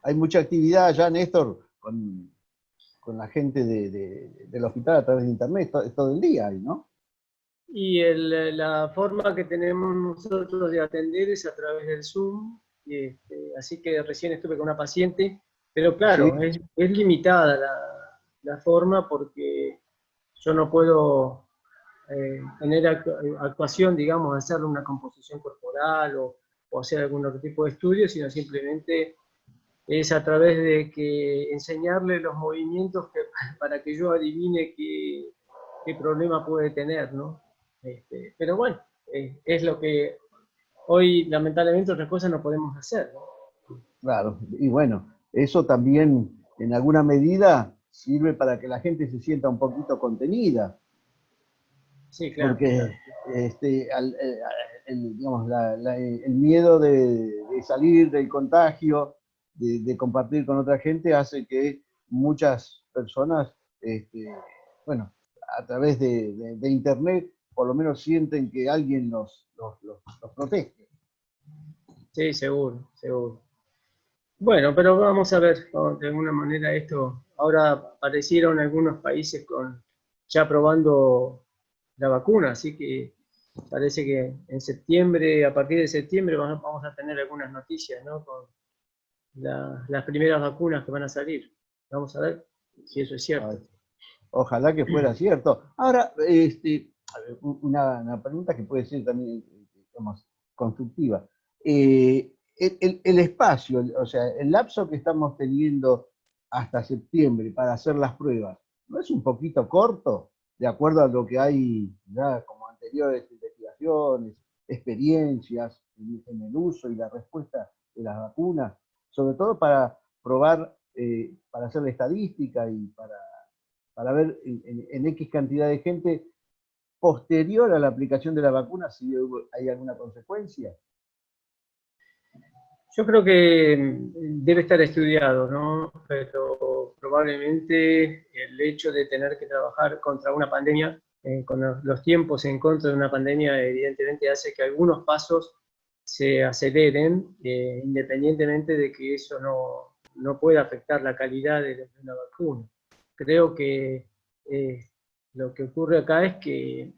hay mucha actividad allá, Néstor, con la gente del hospital a través de internet, todo el día ahí, ¿no? Y la forma que tenemos nosotros de atender es a través del Zoom, así que recién estuve con una paciente, pero claro, Sí, es limitada la forma porque yo no puedo tener actuación, digamos, hacerle una composición corporal o hacer algún otro tipo de estudio, sino simplemente es a través de que enseñarle los movimientos para que yo adivine qué problema puede tener, ¿no? Pero bueno, es lo que hoy lamentablemente otras cosas no podemos hacer, ¿no? claro. Y bueno, eso también en alguna medida sirve para que la gente se sienta un poquito contenida, Sí, claro, claro. porque digamos, el miedo de salir del contagio, de compartir con otra gente, hace que muchas personas, bueno, a través de Internet, por lo menos sienten que alguien los protege. Sí, seguro, seguro. Bueno, pero vamos a ver, de alguna manera esto, ahora aparecieron algunos países ya probando la vacuna, así que parece que en septiembre, a partir de septiembre vamos a tener algunas noticias, ¿no? Con las primeras vacunas que van a salir. Vamos a ver si eso es Ay, cierto. ojalá que fuera cierto. Ahora, a ver, una pregunta que puede ser también, digamos, constructiva. El espacio, o sea, el lapso que estamos teniendo hasta septiembre para hacer las pruebas, ¿no es un poquito corto, de acuerdo a lo que hay ya como anteriores investigaciones, experiencias en el uso y la respuesta de las vacunas, sobre todo para probar, para hacer la estadística y para ver en X cantidad de gente posterior a la aplicación de la vacuna si hay alguna consecuencia? Yo creo que debe estar estudiado, ¿no? Pero probablemente el hecho de tener que trabajar contra una pandemia, con los tiempos en contra de una pandemia, evidentemente hace que algunos pasos se aceleren, independientemente de que eso no pueda afectar la calidad de una vacuna. Creo que lo que ocurre acá es que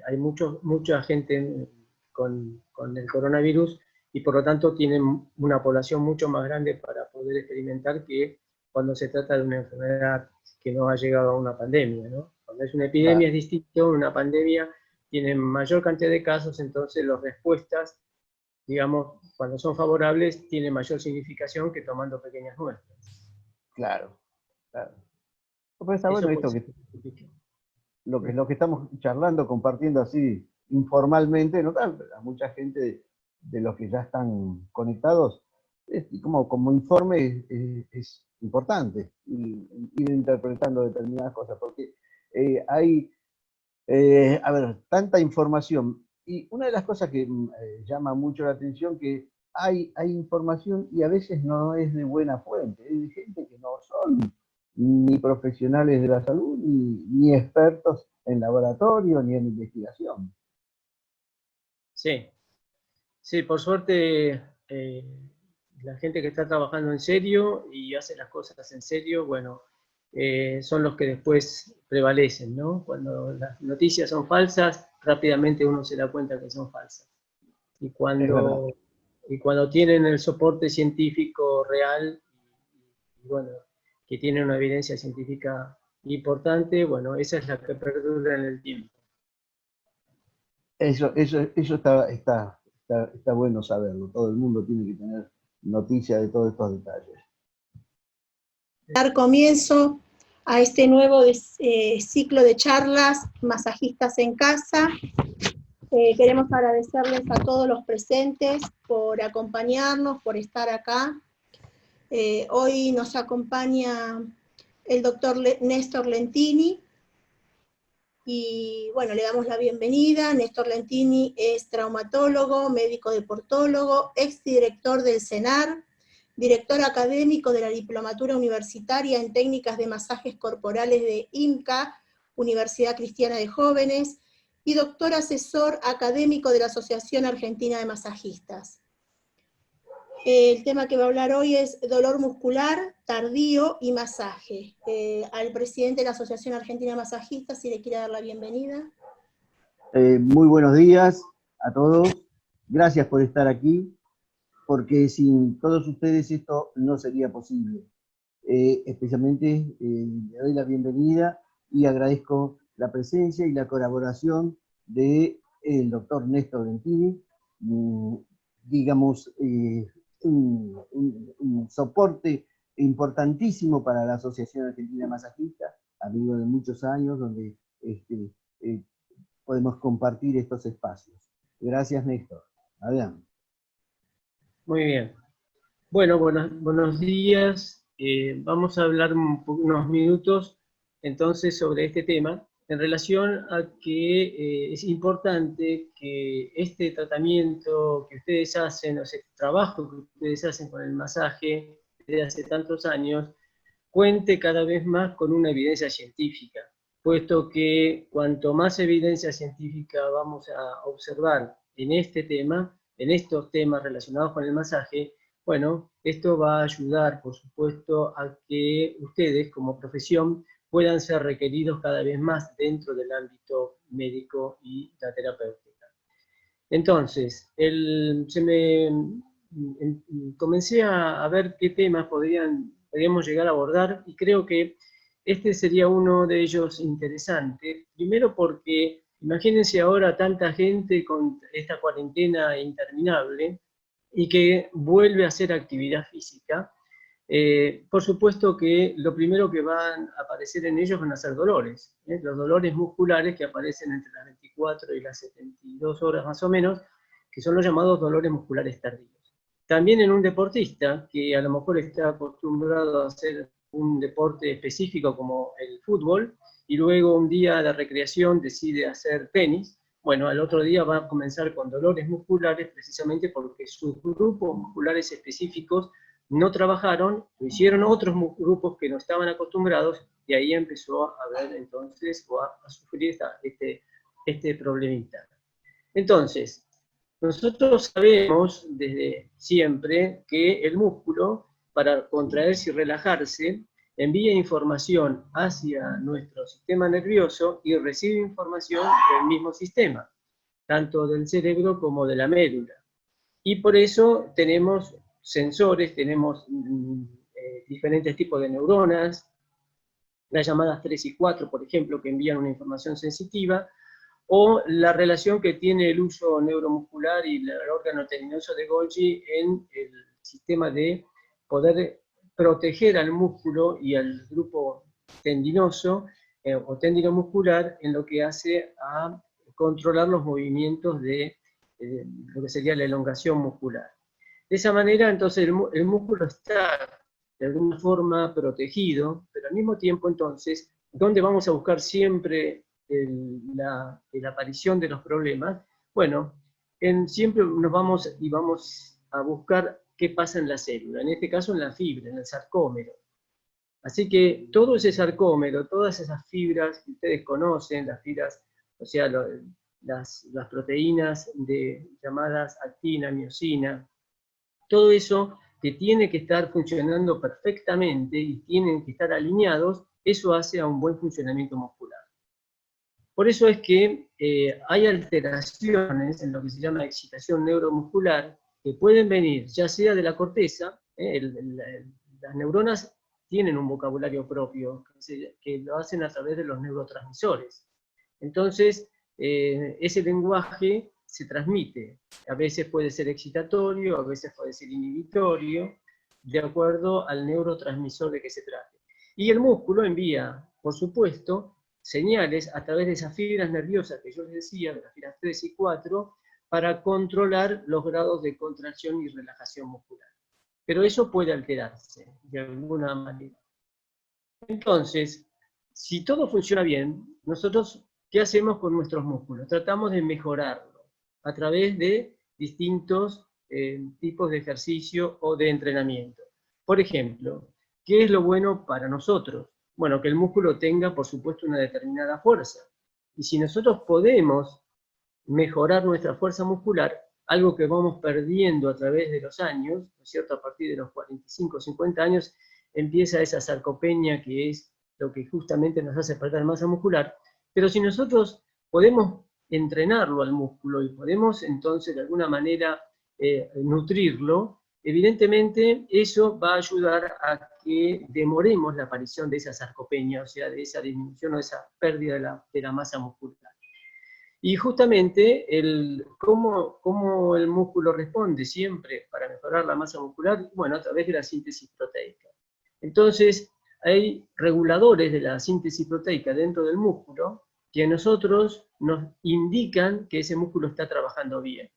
hay mucha gente con el coronavirus y por lo tanto tienen una población mucho más grande para poder experimentar que cuando se trata de una enfermedad que no ha llegado a una pandemia, ¿no? Cuando es una epidemia Claro, es distinto, una pandemia tiene mayor cantidad de casos, entonces las respuestas, digamos, cuando son favorables, tienen mayor significación que tomando pequeñas muestras. claro, claro. Pero está Eso bueno puede esto ser. que lo que estamos charlando, compartiendo así informalmente, ¿no? A mucha gente de los que ya están conectados, como informe es importante ir interpretando determinadas cosas, porque hay, a ver, tanta información. Y una de las cosas que llama mucho la atención que hay información y a veces no es de buena fuente, es de gente que no son ni profesionales de la salud, ni expertos en laboratorio, ni en investigación. Sí, sí, por suerte la gente que está trabajando en serio y hace las cosas en serio, bueno, son los que después prevalecen, ¿no? Cuando las noticias son falsas, rápidamente uno se da cuenta que son falsas. Y Es verdad. cuando tienen el soporte científico real, y bueno, que tienen una evidencia científica importante, bueno, esa es la que perdura en el tiempo. Eso está bueno saberlo. Todo el mundo tiene que tener noticia de todos estos detalles. Dar comienzo a este nuevo ciclo de charlas masajistas en casa. Queremos agradecerles a todos los presentes por acompañarnos, por estar acá. Hoy nos acompaña el doctor Néstor Lentini, y bueno, le damos la bienvenida. Néstor Lentini es traumatólogo, médico deportólogo, exdirector del CENAR, director académico de la Diplomatura Universitaria en Técnicas de Masajes Corporales de IMCA, Universidad Cristiana de Jóvenes, y doctor asesor académico de la Asociación Argentina de Masajistas. El tema que va a hablar hoy es dolor muscular tardío y masaje. Al presidente de la Asociación Argentina de Masajistas, si le quiere dar la bienvenida. Muy buenos días a todos. Gracias por estar aquí, porque sin todos ustedes esto no sería posible. Especialmente le doy la bienvenida y agradezco la presencia y la colaboración del doctor Néstor Lentini, digamos, un soporte importantísimo para la Asociación Argentina de Masajistas, amigo de muchos años, donde podemos compartir estos espacios. Gracias, Néstor. Adelante. Muy bien. Bueno, buenos días. Vamos a hablar unos minutos entonces sobre este tema en relación a que es importante que este tratamiento que ustedes hacen, o ese trabajo que ustedes hacen con el masaje desde hace tantos años, cuente cada vez más con una evidencia científica, puesto que cuanto más evidencia científica vamos a observar en este tema, en estos temas relacionados con el masaje, bueno, esto va a ayudar, por supuesto, a que ustedes como profesión puedan ser requeridos cada vez más dentro del ámbito médico y la terapéutica. Entonces, comencé a ver qué temas podríamos llegar a abordar, y creo que este sería uno de ellos interesante. Primero porque, imagínense ahora tanta gente con esta cuarentena interminable, y que vuelve a hacer actividad física. Por supuesto que lo primero que van a aparecer en ellos van a ser dolores, los dolores musculares que aparecen entre las 24 y las 72 horas más o menos, que son los llamados dolores musculares tardíos. También en un deportista que a lo mejor está acostumbrado a hacer un deporte específico como el fútbol, y luego un día de recreación decide hacer tenis, bueno, al otro día va a comenzar con dolores musculares precisamente porque sus grupos musculares específicos no trabajaron, lo hicieron otros grupos que no estaban acostumbrados, y ahí empezó a ver entonces, o a sufrir este problemita. Entonces, nosotros sabemos desde siempre que el músculo, para contraerse y relajarse, envía información hacia nuestro sistema nervioso y recibe información del mismo sistema, tanto del cerebro como de la médula. Y por eso tenemos sensores, tenemos diferentes tipos de neuronas, las llamadas 3 y 4, por ejemplo, que envían una información sensitiva, o la relación que tiene el uso neuromuscular y el órgano tendinoso de Golgi en el sistema de poder proteger al músculo y al grupo tendinoso o tendinomuscular en lo que hace a controlar los movimientos de lo que sería la elongación muscular. De esa manera, entonces, el músculo está de alguna forma protegido, pero al mismo tiempo, entonces, ¿dónde vamos a buscar siempre la aparición de los problemas? Bueno, siempre nos vamos a buscar qué pasa en la célula, en este caso en la fibra, en el sarcómero. Así que todo ese sarcómero, todas esas fibras que ustedes conocen, las fibras, o sea, las proteínas llamadas actina, miosina, todo eso que tiene que estar funcionando perfectamente y tienen que estar alineados, eso hace a un buen funcionamiento muscular. Por eso es que hay alteraciones en lo que se llama excitación neuromuscular que pueden venir ya sea de la corteza, las neuronas tienen un vocabulario propio que lo hacen a través de los neurotransmisores. Entonces, ese lenguaje se transmite. A veces puede ser excitatorio, a veces puede ser inhibitorio, de acuerdo al neurotransmisor de que se trate. Y el músculo envía, por supuesto, señales a través de esas fibras nerviosas que yo les decía, de las fibras 3 y 4, para controlar los grados de contracción y relajación muscular. Pero eso puede alterarse de alguna manera. Entonces, si todo funciona bien, nosotros, ¿qué hacemos con nuestros músculos? Tratamos de mejorarlo a través de distintos tipos de ejercicio o de entrenamiento. Por ejemplo, ¿qué es lo bueno para nosotros? Bueno, que el músculo tenga, por supuesto, una determinada fuerza. Y si nosotros podemos mejorar nuestra fuerza muscular, algo que vamos perdiendo a través de los años, ¿no es cierto? A partir de los 45, 50 años, empieza esa sarcopenia que es lo que justamente nos hace perder masa muscular. Pero si nosotros podemos entrenarlo al músculo y podemos entonces de alguna manera nutrirlo, evidentemente eso va a ayudar a que demoremos la aparición de esa sarcopenia, o sea, de esa disminución o esa pérdida de la masa muscular. Y justamente cómo el músculo responde siempre para mejorar la masa muscular, bueno, a través de la síntesis proteica. Entonces, hay reguladores de la síntesis proteica dentro del músculo que a nosotros nos indican que ese músculo está trabajando bien.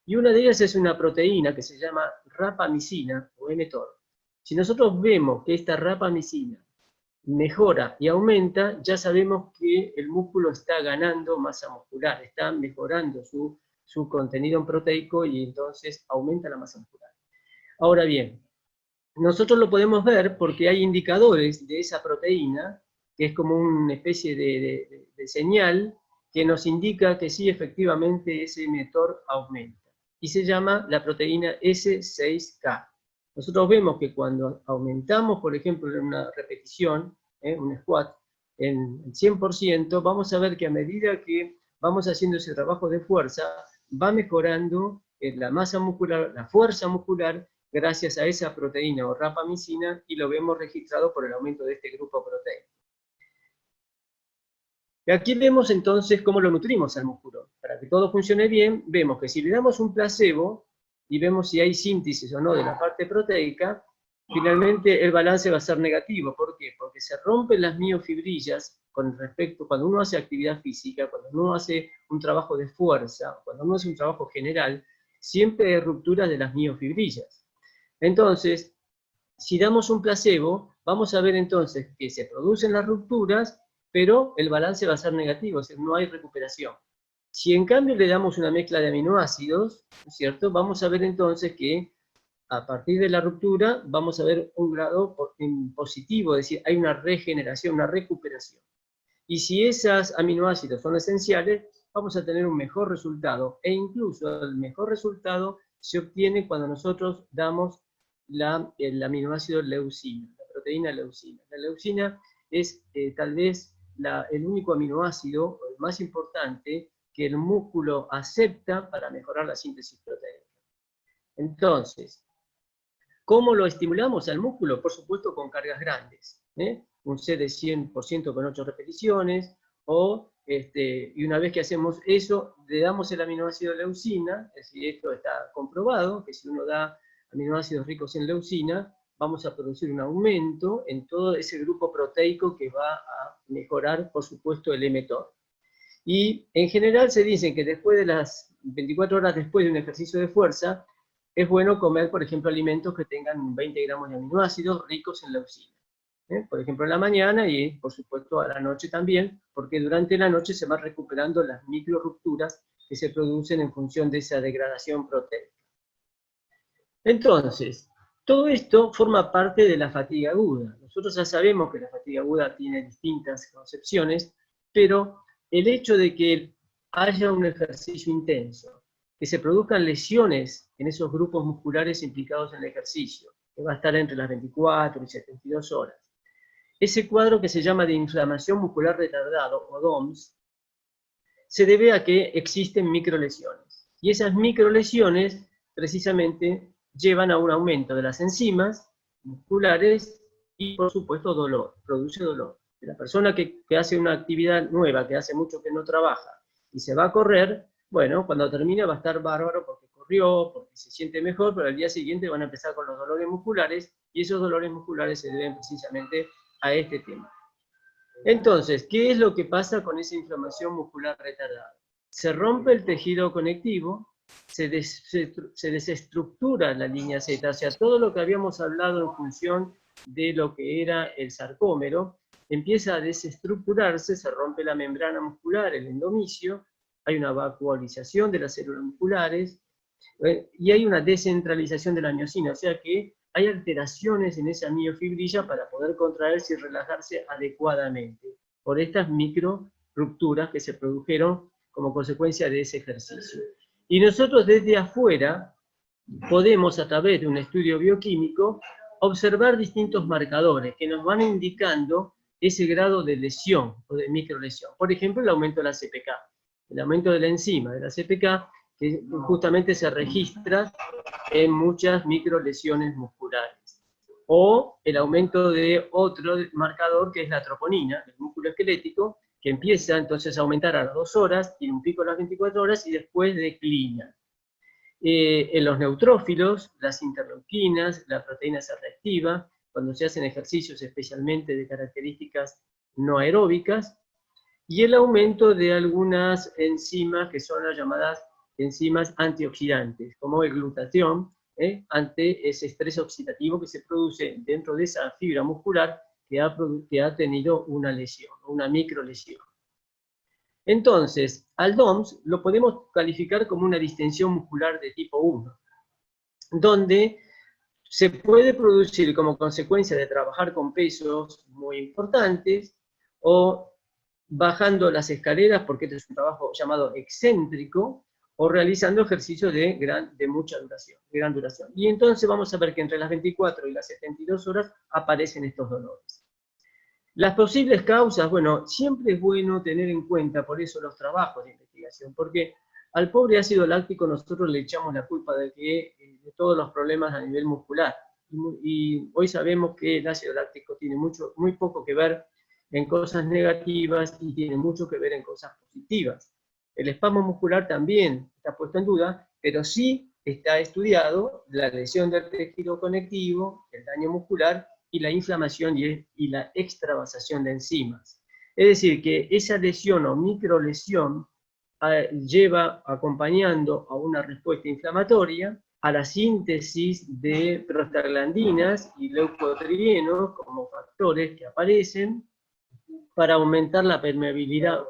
Y una de ellas es una proteína que se llama rapamicina o mTOR. Si nosotros vemos que esta rapamicina mejora y aumenta, ya sabemos que el músculo está ganando masa muscular, está mejorando su contenido en proteico y entonces aumenta la masa muscular. Ahora bien, nosotros lo podemos ver porque hay indicadores de esa proteína, que es como una especie de señal que nos indica que sí, efectivamente, ese mTOR aumenta. Y se llama la proteína S6K. Nosotros vemos que cuando aumentamos, por ejemplo, en una repetición, un squat, en 100%, vamos a ver que a medida que vamos haciendo ese trabajo de fuerza, va mejorando la masa muscular, la fuerza muscular, gracias a esa proteína o rapamicina, y lo vemos registrado por el aumento de este grupo proteico. Y aquí vemos entonces cómo lo nutrimos al músculo. Para que todo funcione bien, vemos que si le damos un placebo, y vemos si hay síntesis o no de la parte proteica, finalmente el balance va a ser negativo. ¿Por qué? Porque se rompen las miofibrillas con respecto, cuando uno hace actividad física, cuando uno hace un trabajo de fuerza, cuando uno hace un trabajo general, siempre hay rupturas de las miofibrillas. Entonces, si damos un placebo, vamos a ver entonces que se producen las rupturas, pero el balance va a ser negativo, es decir, no hay recuperación. Si en cambio le damos una mezcla de aminoácidos, ¿cierto? Vamos a ver entonces que a partir de la ruptura vamos a ver un grado positivo, es decir, hay una regeneración, una recuperación. Y si esos aminoácidos son esenciales, vamos a tener un mejor resultado, e incluso el mejor resultado se obtiene cuando nosotros damos el aminoácido leucina, la proteína leucina. La leucina es tal vez el único aminoácido, el más importante, que el músculo acepta para mejorar la síntesis proteica. Entonces, ¿cómo lo estimulamos al músculo? Por supuesto con cargas grandes, un set de 100% con 8 repeticiones, y una vez que hacemos eso, le damos el aminoácido leucina, es decir, esto está comprobado, que si uno da aminoácidos ricos en leucina, vamos a producir un aumento en todo ese grupo proteico que va a mejorar, por supuesto, el mTOR. Y en general se dice que después de las 24 horas después de un ejercicio de fuerza, es bueno comer, por ejemplo, alimentos que tengan 20 gramos de aminoácidos ricos en leucina. Por ejemplo, en la mañana y, por supuesto, a la noche también, porque durante la noche se van recuperando las microrupturas que se producen en función de esa degradación proteica. Entonces, todo esto forma parte de la fatiga aguda. Nosotros ya sabemos que la fatiga aguda tiene distintas concepciones, pero el hecho de que haya un ejercicio intenso, que se produzcan lesiones en esos grupos musculares implicados en el ejercicio, que va a estar entre las 24 y 72 horas. Ese cuadro que se llama de inflamación muscular retardado, o DOMS, se debe a que existen microlesiones. Y esas microlesiones, precisamente, llevan a un aumento de las enzimas musculares y, por supuesto, dolor, produce dolor. La persona que hace una actividad nueva, que hace mucho que no trabaja, y se va a correr, bueno, cuando termina va a estar bárbaro porque corrió, porque se siente mejor, pero al día siguiente van a empezar con los dolores musculares, y esos dolores musculares se deben precisamente a este tema. Entonces, ¿qué es lo que pasa con esa inflamación muscular retardada? Se rompe el tejido conectivo, se desestructura la línea Z, o sea, todo lo que habíamos hablado en función de lo que era el sarcómero, empieza a desestructurarse, se rompe la membrana muscular, el endomisio, hay una vacuolización de las células musculares, y hay una descentralización de la miosina, o sea que hay alteraciones en esa miofibrilla para poder contraerse y relajarse adecuadamente por estas micro rupturas que se produjeron como consecuencia de ese ejercicio. Y nosotros desde afuera podemos, a través de un estudio bioquímico, observar distintos marcadores que nos van indicando ese grado de lesión o de microlesión. Por ejemplo, el aumento de la CPK, el aumento de la enzima de la CPK, que justamente se registra en muchas microlesiones musculares. O el aumento de otro marcador, que es la troponina, el músculo esquelético, que empieza entonces a aumentar a las 2 horas, tiene un pico a las 24 horas y después declina. En los neutrófilos, las interleuquinas, la proteína C reactiva, cuando se hacen ejercicios especialmente de características no aeróbicas, y el aumento de algunas enzimas que son las llamadas enzimas antioxidantes, como el glutatión, ante ese estrés oxidativo que se produce dentro de esa fibra muscular que ha tenido una lesión, una microlesión. Entonces, al DOMS lo podemos calificar como una distensión muscular de tipo 1, donde se puede producir como consecuencia de trabajar con pesos muy importantes, o bajando las escaleras, porque este es un trabajo llamado excéntrico, o realizando ejercicios de mucha duración, de gran duración. Y entonces vamos a ver que entre las 24 y las 72 horas aparecen estos dolores. Las posibles causas, bueno, siempre es bueno tener en cuenta, por eso los trabajos de investigación, porque al pobre ácido láctico nosotros le echamos la culpa de todos los problemas a nivel muscular. Y hoy sabemos que el ácido láctico tiene muy poco que ver en cosas negativas y tiene mucho que ver en cosas positivas. El espasmo muscular también está puesto en duda, pero sí está estudiado la lesión del tejido conectivo, el daño muscular y la inflamación y la extravasación de enzimas. Es decir, que esa lesión o microlesión lleva acompañando a una respuesta inflamatoria, a la síntesis de prostaglandinas y leucotrienos como factores que aparecen para aumentar la permeabilidad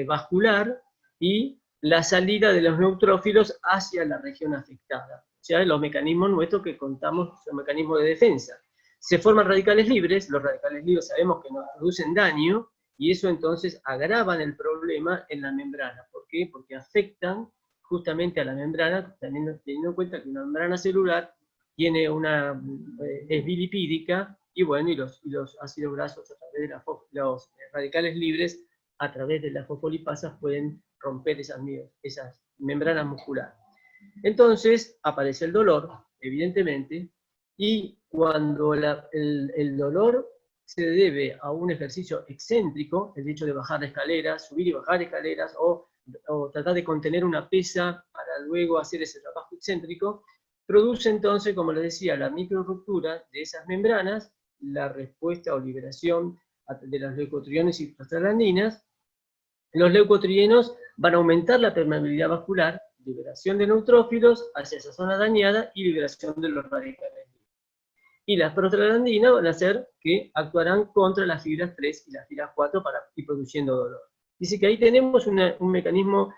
vascular y la salida de los neutrófilos hacia la región afectada. O sea, los mecanismos nuestros que contamos son mecanismos de defensa. Se forman radicales libres, los radicales libres sabemos que nos producen daño, y eso entonces agravan el problema en la membrana. ¿Por qué? Porque afectan justamente a la membrana, teniendo en cuenta que una membrana celular tiene es bilipídica, y bueno, y los ácidos grasos a través de los radicales libres, a través de las fosfolipasas, pueden romper esas membranas musculares. Entonces aparece el dolor, evidentemente, y cuando el dolor se debe a un ejercicio excéntrico, el hecho de bajar escaleras, subir y bajar escaleras, o tratar de contener una pesa para luego hacer ese trabajo excéntrico, produce entonces, como les decía, la microruptura de esas membranas, la respuesta o liberación de los leucotrienos y prostaglandinas. Los leucotrienos van a aumentar la permeabilidad vascular, liberación de neutrófilos hacia esa zona dañada y liberación de los radicales. Y las prostaglandinas van a ser que actuarán contra las fibras 3 y las fibras 4 para ir produciendo dolor. Dice que ahí tenemos un mecanismo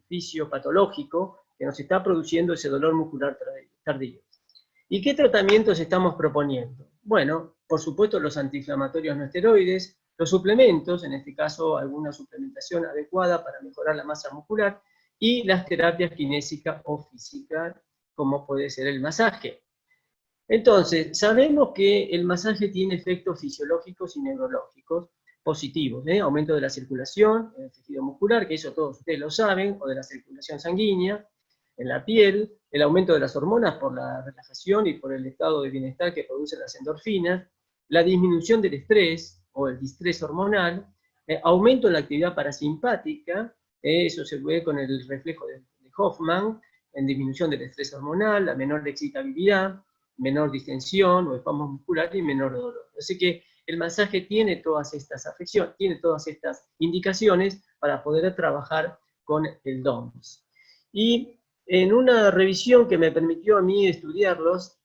fisiopatológico que nos está produciendo ese dolor muscular tardío. ¿Y qué tratamientos estamos proponiendo? Bueno, por supuesto los antiinflamatorios no esteroides, los suplementos, en este caso alguna suplementación adecuada para mejorar la masa muscular, y las terapias kinésicas o físicas, como puede ser el masaje. Entonces, sabemos que el masaje tiene efectos fisiológicos y neurológicos positivos, aumento de la circulación en el tejido muscular, que eso todos ustedes lo saben, o de la circulación sanguínea, en la piel, el aumento de las hormonas por la relajación y por el estado de bienestar que producen las endorfinas, la disminución del estrés o el distrés hormonal, aumento de la actividad parasimpática, eso se ve con el reflejo de Hoffman, en disminución del estrés hormonal, la menor excitabilidad, menor distensión o espasmo muscular y menor dolor. Así que el masaje tiene todas estas afecciones, tiene todas estas indicaciones para poder trabajar con el DOMS. Y en una revisión que me permitió a mí estudiarlos,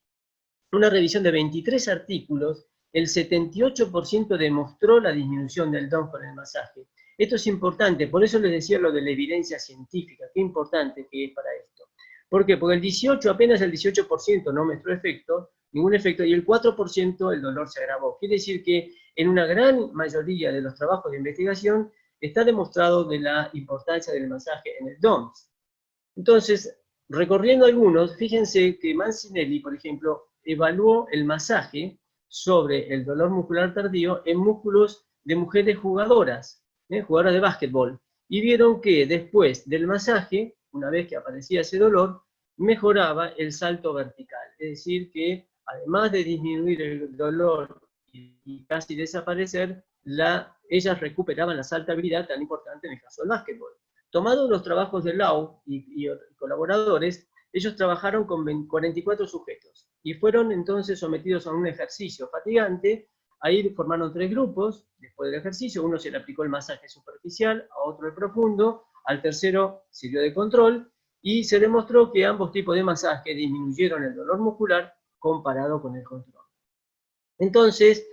una revisión de 23 artículos, el 78% demostró la disminución del DOMS con el masaje. Esto es importante, por eso les decía lo de la evidencia científica, qué importante que es para esto. ¿Por qué? Porque apenas el 18% no mostró ningún efecto, y el 4% el dolor se agravó. Quiere decir que en una gran mayoría de los trabajos de investigación está demostrado de la importancia del masaje en el DOMS. Entonces, recorriendo algunos, fíjense que Mancinelli, por ejemplo, evaluó el masaje sobre el dolor muscular tardío en músculos de mujeres jugadoras, jugadoras de básquetbol, y vieron que después del masaje, una vez que aparecía ese dolor, mejoraba el salto vertical, es decir, que además de disminuir el dolor y casi desaparecer, ellas recuperaban la saltabilidad tan importante en el caso del básquetbol. Tomados los trabajos de Lau y colaboradores, ellos trabajaron con 44 sujetos y fueron entonces sometidos a un ejercicio fatigante. Ahí formaron 3 grupos después del ejercicio. Uno se le aplicó el masaje superficial, a otro el profundo, al tercero sirvió de control, y se demostró que ambos tipos de masaje disminuyeron el dolor muscular comparado con el control. Entonces,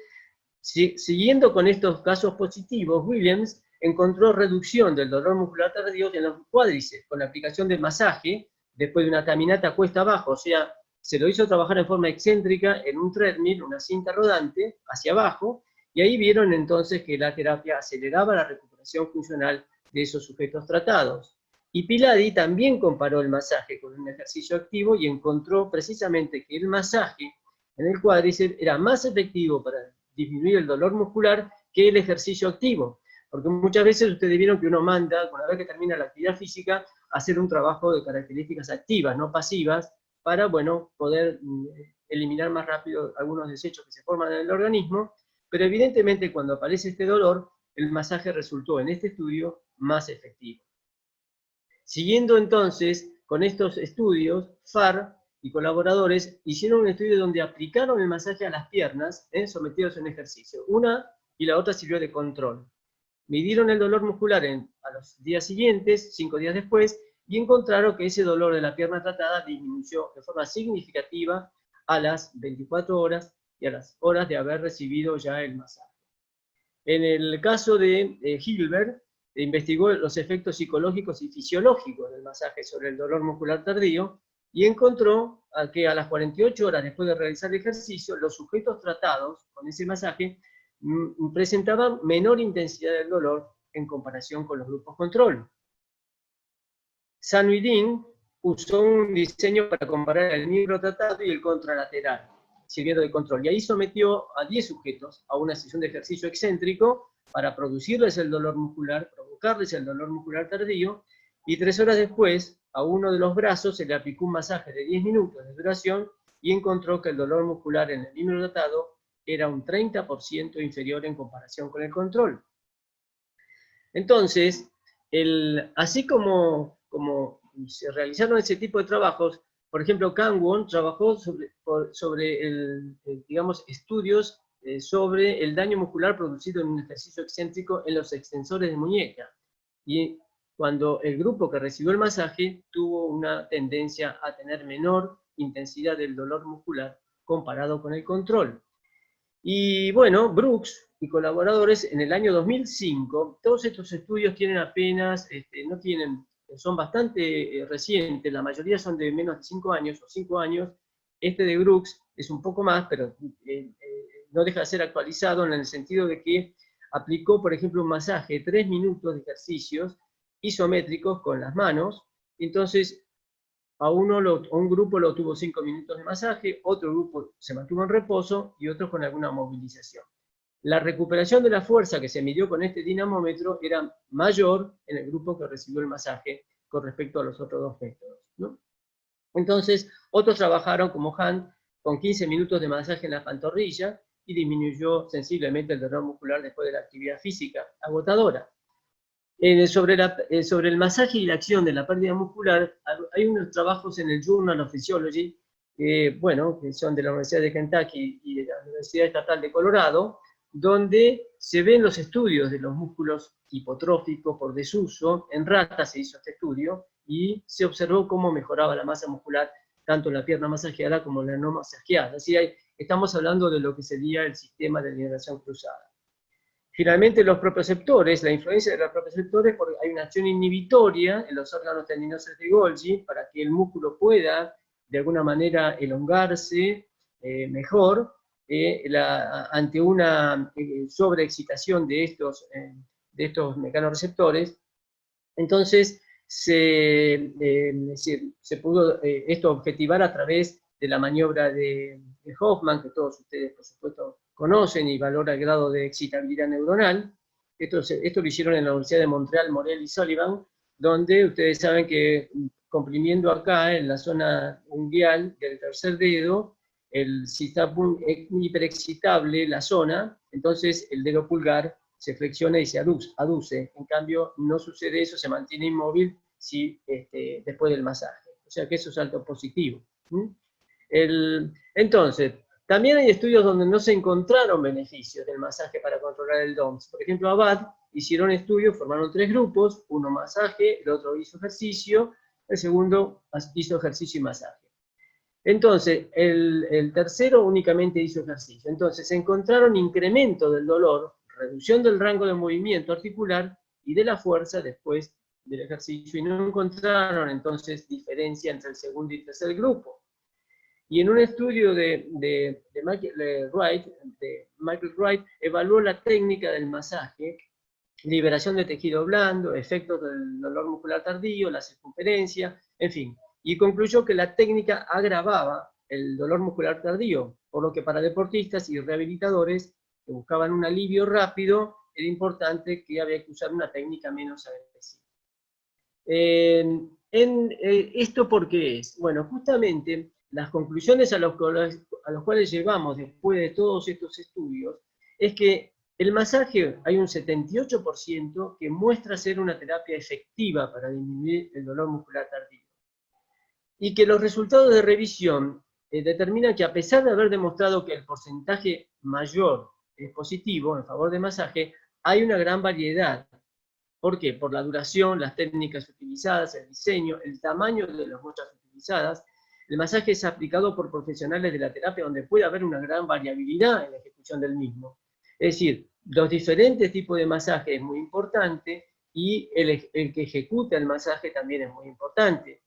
siguiendo con estos casos positivos, Williams encontró reducción del dolor muscular tardío en los cuádriceps con la aplicación del masaje después de una caminata cuesta abajo, o sea, se lo hizo trabajar en forma excéntrica en un treadmill, una cinta rodante, hacia abajo, y ahí vieron entonces que la terapia aceleraba la recuperación funcional de esos sujetos tratados. Y Piladi también comparó el masaje con un ejercicio activo y encontró precisamente que el masaje en el cuádriceps era más efectivo para disminuir el dolor muscular que el ejercicio activo. Porque muchas veces ustedes vieron que uno manda, una vez que termina la actividad física, a hacer un trabajo de características activas, no pasivas, para, bueno, poder eliminar más rápido algunos desechos que se forman en el organismo, pero evidentemente cuando aparece este dolor, el masaje resultó en este estudio más efectivo. Siguiendo entonces con estos estudios, Farr y colaboradores hicieron un estudio donde aplicaron el masaje a las piernas, sometidos en ejercicio. Una y la otra sirvió de control. Midieron el dolor muscular a los días siguientes, 5 días después, y encontraron que ese dolor de la pierna tratada disminuyó de forma significativa a las 24 horas y a las horas de haber recibido ya el masaje. En el caso de Hilbert, investigó los efectos psicológicos y fisiológicos del masaje sobre el dolor muscular tardío y encontró que a las 48 horas después de realizar el ejercicio, los sujetos tratados con ese masaje presentaban menor intensidad del dolor en comparación con los grupos control. Sanuidin usó un diseño para comparar el miembro tratado y el contralateral, sirviendo de control, y ahí sometió a 10 sujetos a una sesión de ejercicio excéntrico para producirles el dolor muscular, provocarles el dolor muscular tardío, y 3 horas después a uno de los brazos se le aplicó un masaje de 10 minutos de duración y encontró que el dolor muscular en el miembro tratado era un 30% inferior en comparación con el control. Entonces, así como se realizaron ese tipo de trabajos, por ejemplo, Kangwon trabajó sobre digamos, estudios sobre el daño muscular producido en un ejercicio excéntrico en los extensores de muñeca. Y cuando el grupo que recibió el masaje tuvo una tendencia a tener menor intensidad del dolor muscular comparado con el control. Y bueno, Brooks y colaboradores en el año 2005, todos estos estudios tienen apenas, son bastante recientes, la mayoría son de menos de 5 años o 5 años, este de Brooks es un poco más, pero no deja de ser actualizado en el sentido de que aplicó, por ejemplo, un masaje de 3 minutos de ejercicios isométricos con las manos, entonces a un grupo lo tuvo 5 minutos de masaje, otro grupo se mantuvo en reposo y otros con alguna movilización. La recuperación de la fuerza que se midió con este dinamómetro era mayor en el grupo que recibió el masaje con respecto a los otros dos métodos, ¿no? Entonces, otros trabajaron como Hunt con 15 minutos de masaje en la pantorrilla y disminuyó sensiblemente el dolor muscular después de la actividad física agotadora. Sobre el masaje y la acción de la pérdida muscular, hay unos trabajos en el Journal of Physiology, que son de la Universidad de Kentucky y de la Universidad Estatal de Colorado, donde se ven los estudios de los músculos hipotróficos por desuso. En ratas se hizo este estudio y se observó cómo mejoraba la masa muscular tanto en la pierna masajeada como en la no masajeada. Así estamos hablando de lo que sería el sistema de liberación cruzada. Finalmente, los propioceptores, la influencia de los propioceptores, porque hay una acción inhibitoria en los órganos tendinosos de Golgi para que el músculo pueda, de alguna manera, elongarse mejor ante una sobreexcitación de estos mecanorreceptores. Entonces, es decir, se pudo esto objetivar a través de la maniobra de Hoffman, que todos ustedes por supuesto conocen y valora el grado de excitabilidad neuronal. Esto lo hicieron en la Universidad de Montreal, Morel y Sullivan, donde ustedes saben que comprimiendo acá en la zona unguial del tercer dedo, si está hiperexcitable la zona, entonces el dedo pulgar se flexiona y se aduce. En cambio, no sucede eso, se mantiene inmóvil después del masaje. O sea que eso es alto positivo. Entonces, también hay estudios donde no se encontraron beneficios del masaje para controlar el DOMS. Por ejemplo, Abad hicieron estudios, formaron 3 grupos, uno masaje, el otro hizo ejercicio, el segundo hizo ejercicio y masaje. Entonces, el tercero únicamente hizo ejercicio. Entonces, se encontraron incremento del dolor, reducción del rango de movimiento articular y de la fuerza después del ejercicio, y no encontraron entonces diferencia entre el segundo y tercer grupo. Y en un estudio de Michael Wright, evaluó la técnica del masaje, liberación de tejido blando, efectos del dolor muscular tardío, la circunferencia, en fin, y concluyó que la técnica agravaba el dolor muscular tardío, por lo que para deportistas y rehabilitadores que buscaban un alivio rápido, era importante que había que usar una técnica menos agresiva. ¿Esto por qué es? Bueno, justamente las conclusiones a los cuales llegamos después de todos estos estudios es que el masaje, hay un 78% que muestra ser una terapia efectiva para disminuir el dolor muscular tardío. Y que los resultados de revisión determinan que a pesar de haber demostrado que el porcentaje mayor es positivo en favor del masaje, hay una gran variedad. ¿Por qué? Por la duración, las técnicas utilizadas, el diseño, el tamaño de las muestras utilizadas. El masaje es aplicado por profesionales de la terapia donde puede haber una gran variabilidad en la ejecución del mismo. Es decir, los diferentes tipos de masaje es muy importante y el que ejecuta el masaje también es muy importante.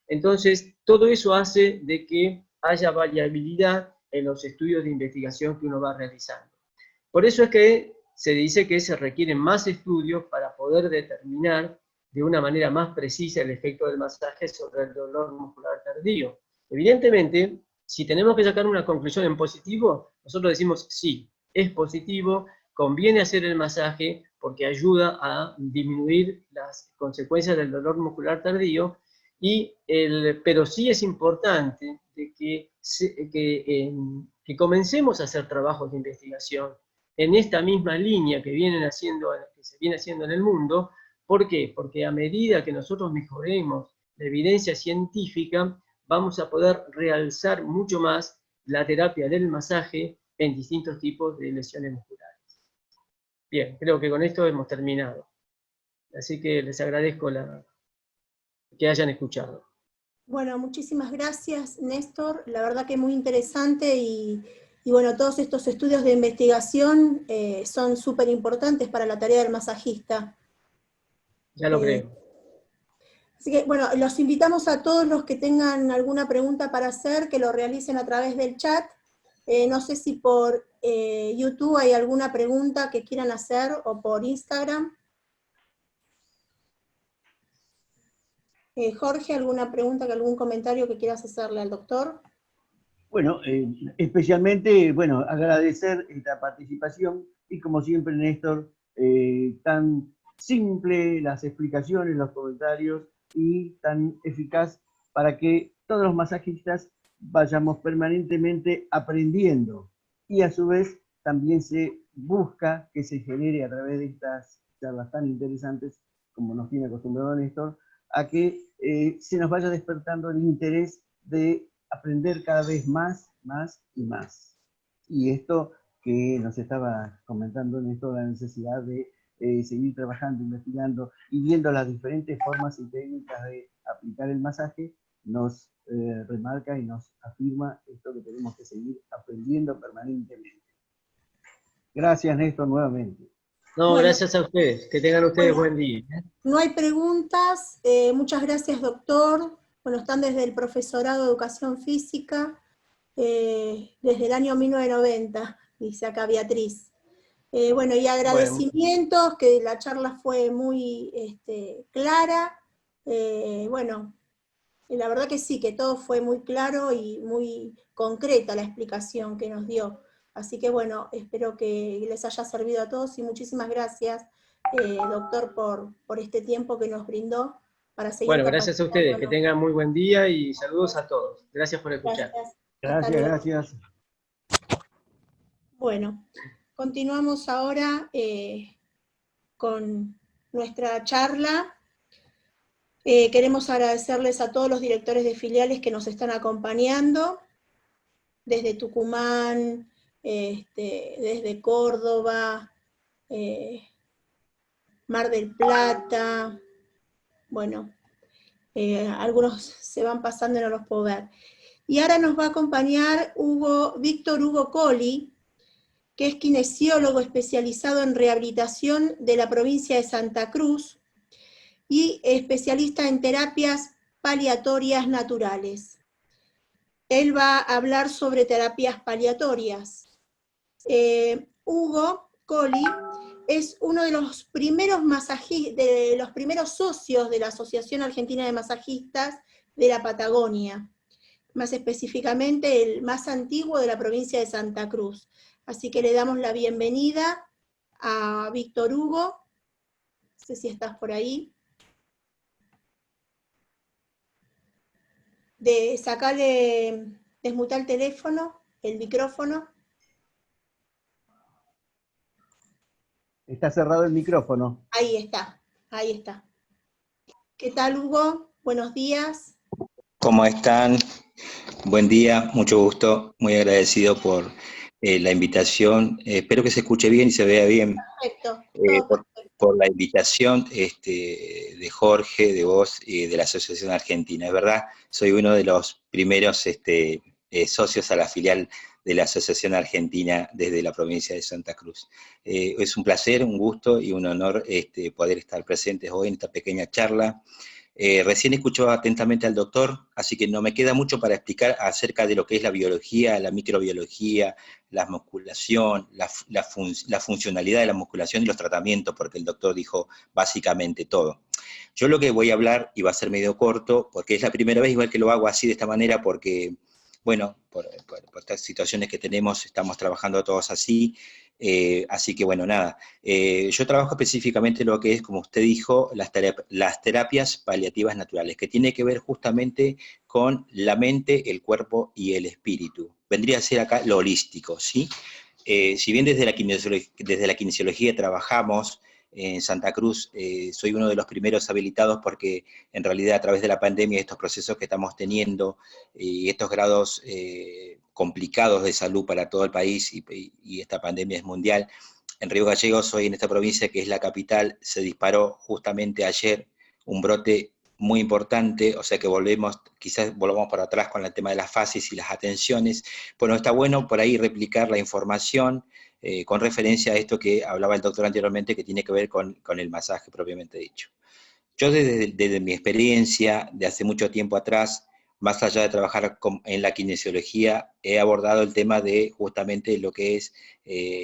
Entonces, todo eso hace de que haya variabilidad en los estudios de investigación que uno va realizando. Por eso es que se dice que se requieren más estudios para poder determinar de una manera más precisa el efecto del masaje sobre el dolor muscular tardío. Evidentemente, si tenemos que sacar una conclusión en positivo, nosotros decimos sí, es positivo, conviene hacer el masaje porque ayuda a disminuir las consecuencias del dolor muscular tardío, pero sí es importante de que comencemos a hacer trabajos de investigación en esta misma línea que se viene haciendo en el mundo. ¿Por qué? Porque a medida que nosotros mejoremos la evidencia científica, vamos a poder realzar mucho más la terapia del masaje en distintos tipos de lesiones musculares. Bien, creo que con esto hemos terminado. Así que les agradezco que hayan escuchado. Bueno, muchísimas gracias, Néstor. La verdad que muy interesante y bueno, todos estos estudios de investigación son súper importantes para la tarea del masajista. Ya lo creo. Así que, bueno, los invitamos a todos los que tengan alguna pregunta para hacer, que lo realicen a través del chat. No sé si por YouTube hay alguna pregunta que quieran hacer, o por Instagram. Jorge, ¿alguna pregunta, algún comentario que quieras hacerle al doctor? Bueno, especialmente, bueno, agradecer esta participación y como siempre, Néstor, tan simple las explicaciones, los comentarios y tan eficaz para que todos los masajistas vayamos permanentemente aprendiendo y a su vez también se busca que se genere a través de estas charlas tan interesantes como nos tiene acostumbrado Néstor, a que se nos vaya despertando el interés de aprender cada vez más y más. Y esto que nos estaba comentando Néstor, la necesidad de seguir trabajando, investigando y viendo las diferentes formas y técnicas de aplicar el masaje, nos remarca y nos afirma esto que tenemos que seguir aprendiendo permanentemente. Gracias, Néstor, nuevamente. No, bueno, gracias a ustedes. Que tengan ustedes buen día. No hay preguntas. Muchas gracias, doctor. Bueno, están desde el profesorado de Educación Física, desde el año 1990, dice acá Beatriz. Bueno, y agradecimientos, que la charla fue muy clara, Bueno, la verdad que sí, que todo fue muy claro y muy concreta la explicación que nos dio. Así que bueno, espero que les haya servido a todos y muchísimas gracias, doctor, por este tiempo que nos brindó para seguir Bueno, gracias a ustedes, que capacitándonos. tengan muy buen día y saludos a todos. Gracias por escuchar. Gracias. Hasta Gracias, luego. gracias. Bueno, continuamos ahora con nuestra charla. Queremos agradecerles a todos los directores de filiales que nos están acompañando, desde Tucumán, desde Córdoba, Mar del Plata, bueno, algunos se van pasando y no los puedo ver. Y ahora nos va a acompañar Víctor Hugo Colli, que es kinesiólogo especializado en rehabilitación de la provincia de Santa Cruz y especialista en terapias paliatorias naturales. Él va a hablar sobre terapias paliatorias. Hugo Colli es uno de los primeros socios de la Asociación Argentina de Masajistas de la Patagonia, más específicamente el más antiguo de la provincia de Santa Cruz. Así que le damos la bienvenida a Víctor Hugo. No sé si estás por ahí. Desmutar el teléfono, el micrófono. Está cerrado el micrófono. Ahí está, ahí está. ¿Qué tal, Hugo? Buenos días. ¿Cómo están? Buen día, mucho gusto, muy agradecido por la invitación. Espero que se escuche bien y se vea bien. Perfecto. Por la invitación de Jorge, de vos y de la Asociación Argentina. Es verdad, soy uno de los primeros socios a la filial de la Asociación Argentina desde la provincia de Santa Cruz. Es un placer, un gusto y un honor poder estar presentes hoy en esta pequeña charla. Recién escucho atentamente al doctor, así que no me queda mucho para explicar acerca de lo que es la biología, la microbiología, la musculación, la funcionalidad de la musculación y los tratamientos, porque el doctor dijo básicamente todo. Yo lo que voy a hablar, y va a ser medio corto, porque es la primera vez igual que lo hago así de esta manera, porque, bueno, por estas situaciones que tenemos, estamos trabajando todos así. Así que bueno, nada, yo trabajo específicamente lo que es, como usted dijo, las terapias paliativas naturales, que tiene que ver justamente con la mente, el cuerpo y el espíritu. Vendría a ser acá lo holístico, ¿sí? Si bien desde la kinesiología trabajamos en Santa Cruz, soy uno de los primeros habilitados porque en realidad a través de la pandemia, estos procesos que estamos teniendo y estos grados complicados de salud para todo el país y esta pandemia es mundial. En Río Gallegos, hoy en esta provincia que es la capital, se disparó justamente ayer un brote muy importante, o sea que quizás volvamos para atrás con el tema de las fases y las atenciones. Bueno, está bueno por ahí replicar la información con referencia a esto que hablaba el doctor anteriormente, que tiene que ver con el masaje propiamente dicho. Yo desde mi experiencia de hace mucho tiempo atrás, más allá de trabajar en la kinesiología, he abordado el tema de justamente lo que es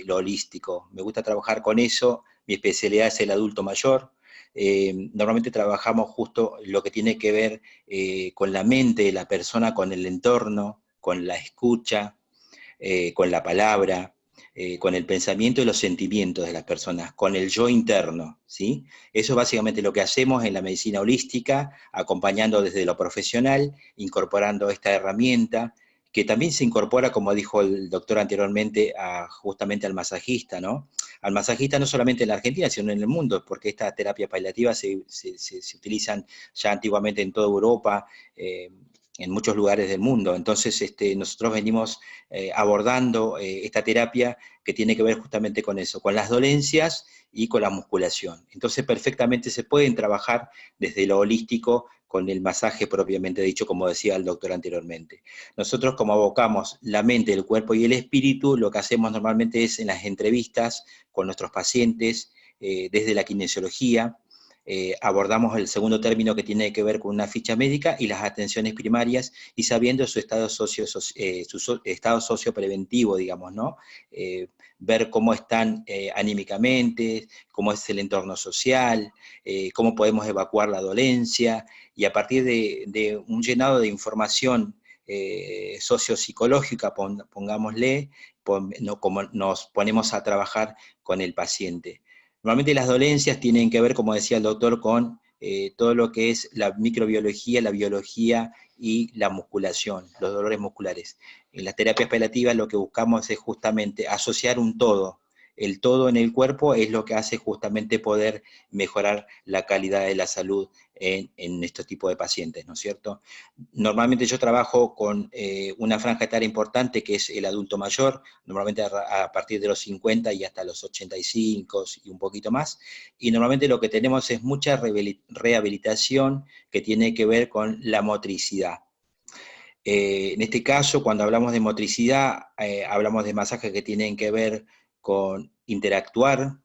lo holístico. Me gusta trabajar con eso, mi especialidad es el adulto mayor. Normalmente trabajamos justo lo que tiene que ver con la mente de la persona, con el entorno, con la escucha, con la palabra, con el pensamiento y los sentimientos de las personas, con el yo interno, ¿sí? Eso es básicamente lo que hacemos en la medicina holística, acompañando desde lo profesional, incorporando esta herramienta, que también se incorpora, como dijo el doctor anteriormente, justamente al masajista, ¿no? Al masajista no solamente en la Argentina, sino en el mundo, porque estas terapias paliativas se utilizan ya antiguamente en toda Europa, en muchos lugares del mundo. Entonces, nosotros venimos abordando esta terapia que tiene que ver justamente con eso, con las dolencias y con la musculación. Entonces, perfectamente se pueden trabajar desde lo holístico con el masaje propiamente dicho, como decía el doctor anteriormente. Nosotros, como abocamos la mente, el cuerpo y el espíritu, lo que hacemos normalmente es en las entrevistas con nuestros pacientes, desde la kinesiología, abordamos el segundo término que tiene que ver con una ficha médica y las atenciones primarias, y sabiendo su estado estado sociopreventivo, digamos, ¿no? Ver cómo están anímicamente, cómo es el entorno social, cómo podemos evacuar la dolencia, y a partir de un llenado de información sociopsicológica, pongámosle, como nos ponemos a trabajar con el paciente. Normalmente las dolencias tienen que ver, como decía el doctor, con todo lo que es la microbiología, la biología y la musculación, los dolores musculares. En las terapias paliativas lo que buscamos es justamente asociar un todo. El todo en el cuerpo es lo que hace justamente poder mejorar la calidad de la salud en estos tipos de pacientes, ¿no es cierto? Normalmente yo trabajo con una franja etaria importante que es el adulto mayor, normalmente a partir de los 50 y hasta los 85 y un poquito más, y normalmente lo que tenemos es mucha rehabilitación que tiene que ver con la motricidad. En este caso, cuando hablamos de motricidad, hablamos de masajes que tienen que ver con interactuar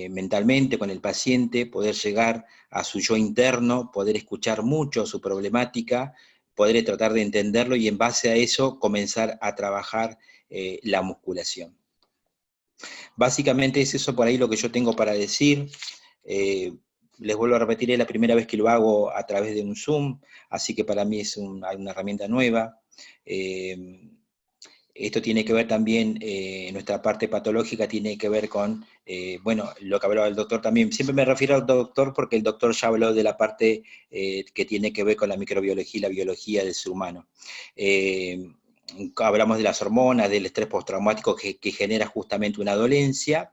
mentalmente con el paciente, poder llegar a su yo interno, poder escuchar mucho su problemática, poder tratar de entenderlo y en base a eso comenzar a trabajar la musculación. Básicamente es eso por ahí lo que yo tengo para decir. Les vuelvo a repetir, es la primera vez que lo hago a través de un Zoom, así que para mí es una herramienta nueva. Esto tiene que ver también, nuestra parte patológica tiene que ver con, bueno, lo que hablaba el doctor también. Siempre me refiero al doctor porque el doctor ya habló de la parte que tiene que ver con la microbiología y la biología del ser humano. Hablamos de las hormonas, del estrés postraumático que genera justamente una dolencia,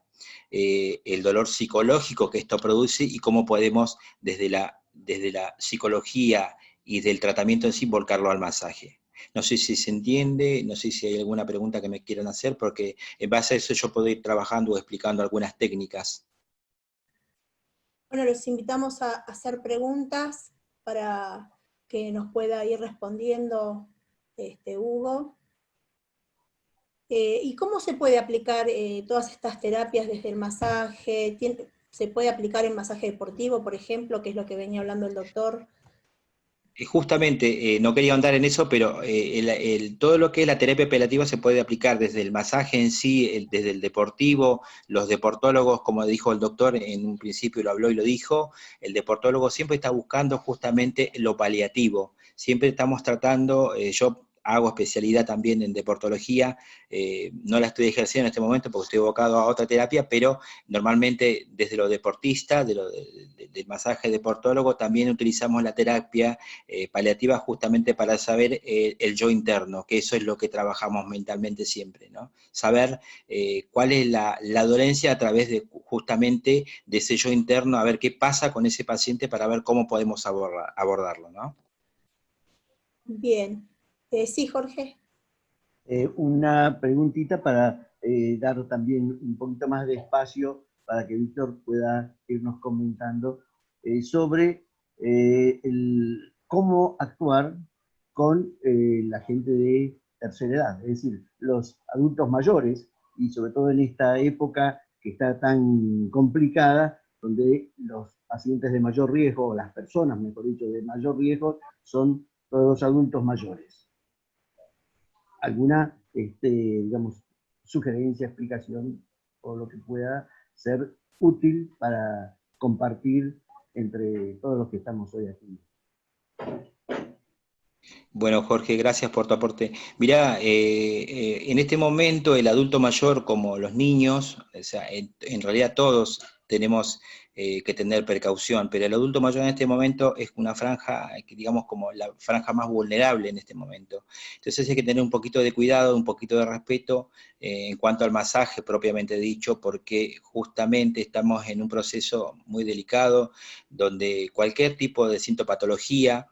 el dolor psicológico que esto produce y cómo podemos desde la psicología y del tratamiento en sí volcarlo al masaje. No sé si se entiende, no sé si hay alguna pregunta que me quieran hacer, porque en base a eso yo puedo ir trabajando o explicando algunas técnicas. Bueno, los invitamos a hacer preguntas para que nos pueda ir respondiendo Hugo. ¿Y cómo se puede aplicar todas estas terapias desde el masaje? ¿Se puede aplicar en masaje deportivo, por ejemplo, que es lo que venía hablando el doctor? Justamente, no quería ahondar en eso, pero todo lo que es la terapia apelativa se puede aplicar desde el masaje en sí, desde el deportivo, los deportólogos, como dijo el doctor en un principio, lo habló y lo dijo, el deportólogo siempre está buscando justamente lo paliativo, siempre estamos tratando, yo hago especialidad también en deportología, no la estoy ejerciendo en este momento porque estoy abocado a otra terapia, pero normalmente desde lo deportista, del masaje deportólogo, también utilizamos la terapia paliativa justamente para saber el yo interno, que eso es lo que trabajamos mentalmente siempre, ¿no? Saber cuál es la dolencia a través de justamente de ese yo interno, a ver qué pasa con ese paciente para ver cómo podemos abordarlo, ¿no? Bien. Sí, Jorge. Una preguntita para dar también un poquito más de espacio para que Víctor pueda irnos comentando sobre cómo actuar con la gente de tercera edad, es decir, los adultos mayores, y sobre todo en esta época que está tan complicada, donde los pacientes de mayor riesgo, o las personas, mejor dicho, de mayor riesgo, son todos los adultos mayores. ¿Alguna, digamos, sugerencia, explicación, o lo que pueda ser útil para compartir entre todos los que estamos hoy aquí? Bueno, Jorge, gracias por tu aporte. Mirá, en este momento el adulto mayor, como los niños, o sea, en realidad todos tenemos que tener precaución, pero el adulto mayor en este momento es una franja, digamos, como la franja más vulnerable en este momento. Entonces hay que tener un poquito de cuidado, un poquito de respeto en cuanto al masaje propiamente dicho, porque justamente estamos en un proceso muy delicado, donde cualquier tipo de sintomatología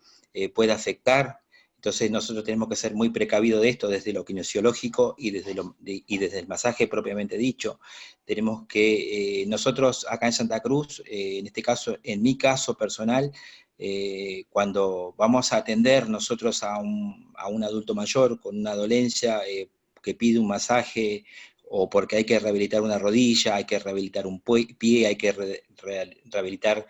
puede afectar. Entonces nosotros tenemos que ser muy precavidos de esto desde lo kinesiológico y desde el masaje propiamente dicho. Tenemos que, nosotros acá en Santa Cruz, en este caso, en mi caso personal, cuando vamos a atender nosotros a un adulto mayor con una dolencia que pide un masaje o porque hay que rehabilitar una rodilla, hay que rehabilitar un pie, hay que rehabilitar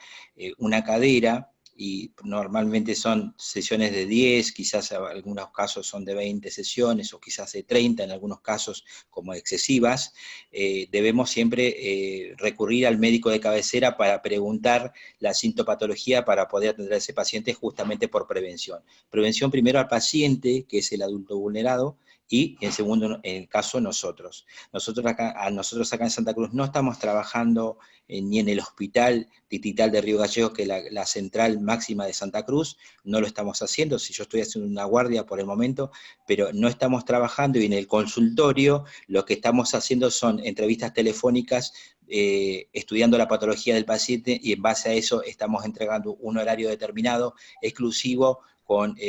una cadera, y normalmente son sesiones de 10, quizás en algunos casos son de 20 sesiones, o quizás de 30 en algunos casos como excesivas. Debemos siempre recurrir al médico de cabecera para preguntar la sintomatología para poder atender a ese paciente, justamente por prevención. Prevención primero al paciente, que es el adulto vulnerado, y en segundo caso nosotros. Nosotros acá en Santa Cruz no estamos trabajando ni en el hospital distrital de Río Gallegos, que es la central máxima de Santa Cruz, no lo estamos haciendo. Si yo estoy haciendo una guardia por el momento, pero no estamos trabajando, y en el consultorio lo que estamos haciendo son entrevistas telefónicas, estudiando la patología del paciente, y en base a eso estamos entregando un horario determinado, exclusivo,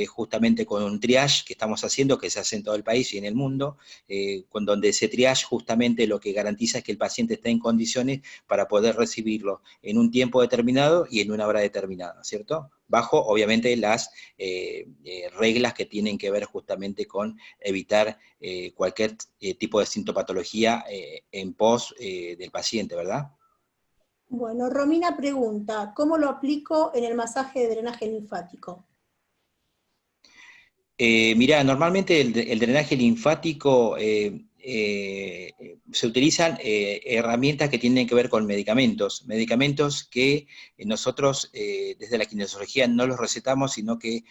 justamente con un triage que estamos haciendo, que se hace en todo el país y en el mundo, con donde ese triage justamente lo que garantiza es que el paciente esté en condiciones para poder recibirlo en un tiempo determinado y en una hora determinada, ¿cierto? Bajo, obviamente, las reglas que tienen que ver justamente con evitar cualquier tipo de sintomatología en pos del paciente, ¿verdad? Bueno, Romina pregunta, ¿cómo lo aplico en el masaje de drenaje linfático? Mirá, normalmente el drenaje linfático se utilizan herramientas que tienen que ver con medicamentos que nosotros desde la kinesiología no los recetamos, sino que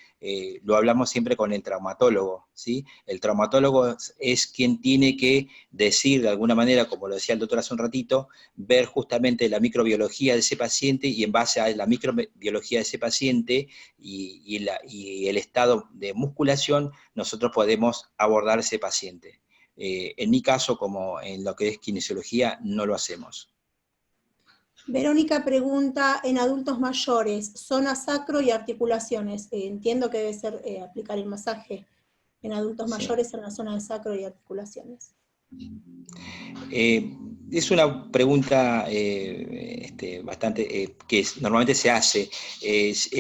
lo hablamos siempre con el traumatólogo, ¿sí? El traumatólogo es quien tiene que decir de alguna manera, como lo decía el doctor hace un ratito, ver justamente la microbiología de ese paciente, y en base a la microbiología de ese paciente y el estado de musculación, nosotros podemos abordar ese paciente. En mi caso, como en lo que es kinesiología, no lo hacemos. Verónica pregunta, en adultos mayores, zona sacro y articulaciones. Entiendo que debe ser aplicar el masaje en adultos mayores en la zona de sacro y articulaciones. Es una pregunta bastante que normalmente se hace.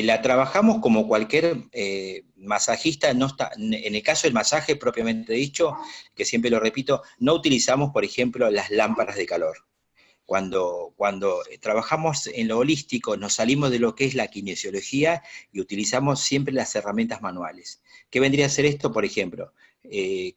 La trabajamos como cualquier masajista. No está, en el caso del masaje propiamente dicho, que siempre lo repito, no utilizamos, por ejemplo, las lámparas de calor. Cuando trabajamos en lo holístico, nos salimos de lo que es la kinesiología y utilizamos siempre las herramientas manuales. ¿Qué vendría a ser esto? Por ejemplo,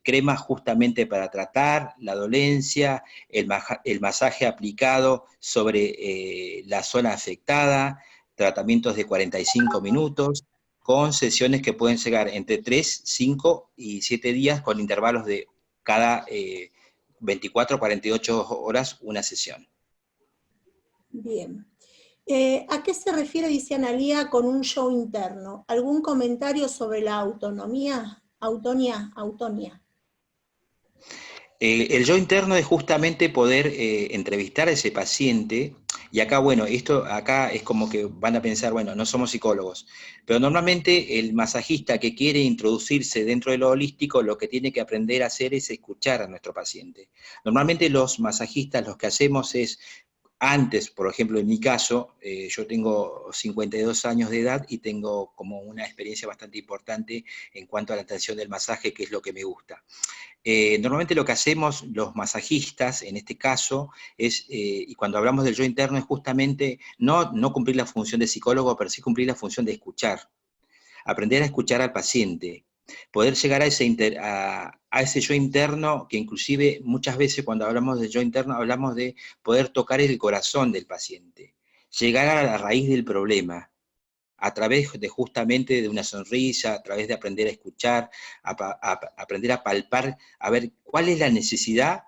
cremas justamente para tratar la dolencia, el masaje aplicado sobre la zona afectada, tratamientos de 45 minutos, con sesiones que pueden llegar entre 3, 5 y 7 días, con intervalos de cada 24 o 48 horas una sesión. Bien. ¿A qué se refiere, dice Analía, con un yo interno? ¿Algún comentario sobre la autonomía? Autonia. El yo interno es justamente poder entrevistar a ese paciente, y acá, bueno, acá es como que van a pensar, bueno, no somos psicólogos, pero normalmente el masajista que quiere introducirse dentro de lo holístico, lo que tiene que aprender a hacer es escuchar a nuestro paciente. Normalmente los masajistas lo que hacemos es, antes, por ejemplo, en mi caso, yo tengo 52 años de edad y tengo como una experiencia bastante importante en cuanto a la atención del masaje, que es lo que me gusta. Normalmente lo que hacemos los masajistas, en este caso, es, y cuando hablamos del yo interno, es justamente no cumplir la función de psicólogo, pero sí cumplir la función de escuchar. Aprender a escuchar al paciente, poder llegar a ese yo interno, que inclusive muchas veces cuando hablamos de yo interno, hablamos de poder tocar el corazón del paciente, llegar a la raíz del problema, a través de justamente de una sonrisa, a través de aprender a escuchar, aprender a palpar, a ver cuál es la necesidad,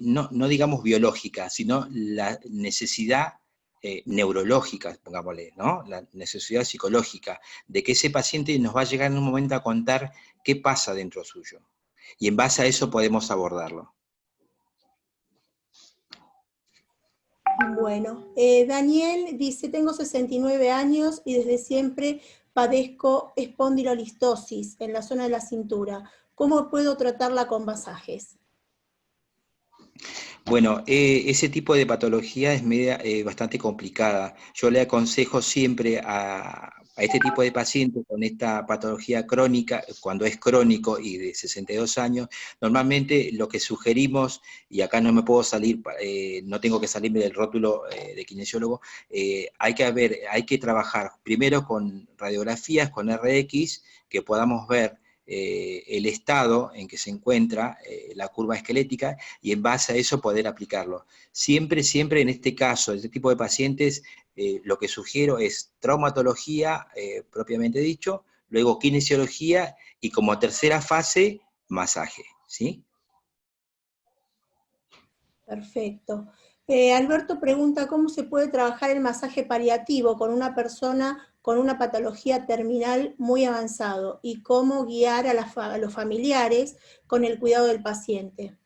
no digamos biológica, sino la necesidad neurológica, pongámosle, ¿no? La necesidad psicológica, de que ese paciente nos va a llegar en un momento a contar qué pasa dentro suyo. Y en base a eso podemos abordarlo. Bueno, Daniel dice, tengo 69 años y desde siempre padezco espondilolistosis en la zona de la cintura. ¿Cómo puedo tratarla con masajes? Bueno, ese tipo de patología es bastante complicada. Yo le aconsejo siempre a este tipo de pacientes con esta patología crónica, cuando es crónico y de 62 años, normalmente lo que sugerimos, y acá no me puedo salir, no tengo que salirme del rótulo de kinesiólogo, hay que trabajar primero con radiografías, con RX, que podamos ver el estado en que se encuentra la curva esquelética, y en base a eso poder aplicarlo. Siempre en este caso, este tipo de pacientes, lo que sugiero es traumatología, propiamente dicho, luego kinesiología, y como tercera fase, masaje, ¿sí? Perfecto. Alberto pregunta cómo se puede trabajar el masaje paliativo con una persona con una patología terminal muy avanzado y cómo guiar a los familiares con el cuidado del paciente.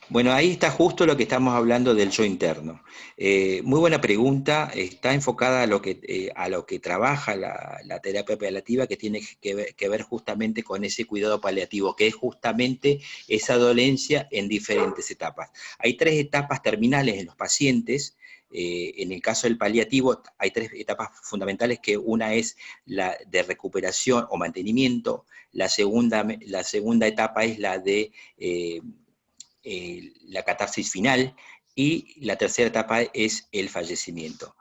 Bueno, ahí está justo lo que estamos hablando del yo interno. Muy buena pregunta, está enfocada a lo que trabaja la terapia paliativa, que tiene que ver justamente con ese cuidado paliativo, que es justamente esa dolencia en diferentes etapas. Hay 3 etapas terminales en los pacientes. En el caso del paliativo hay 3 etapas fundamentales, que una es la de recuperación o mantenimiento, la segunda etapa es la de la catarsis final, y la tercera etapa es el fallecimiento.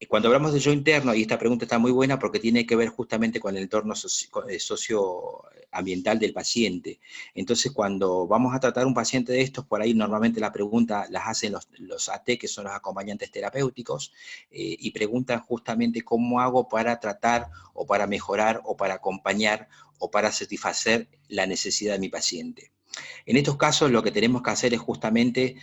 Cuando hablamos de yo interno, y esta pregunta está muy buena porque tiene que ver justamente con el entorno socioambiental del paciente. Entonces, cuando vamos a tratar un paciente de estos, por ahí normalmente la pregunta las hacen los AT, que son los acompañantes terapéuticos, y preguntan justamente cómo hago para tratar, o para mejorar, o para acompañar, o para satisfacer la necesidad de mi paciente. En estos casos lo que tenemos que hacer es justamente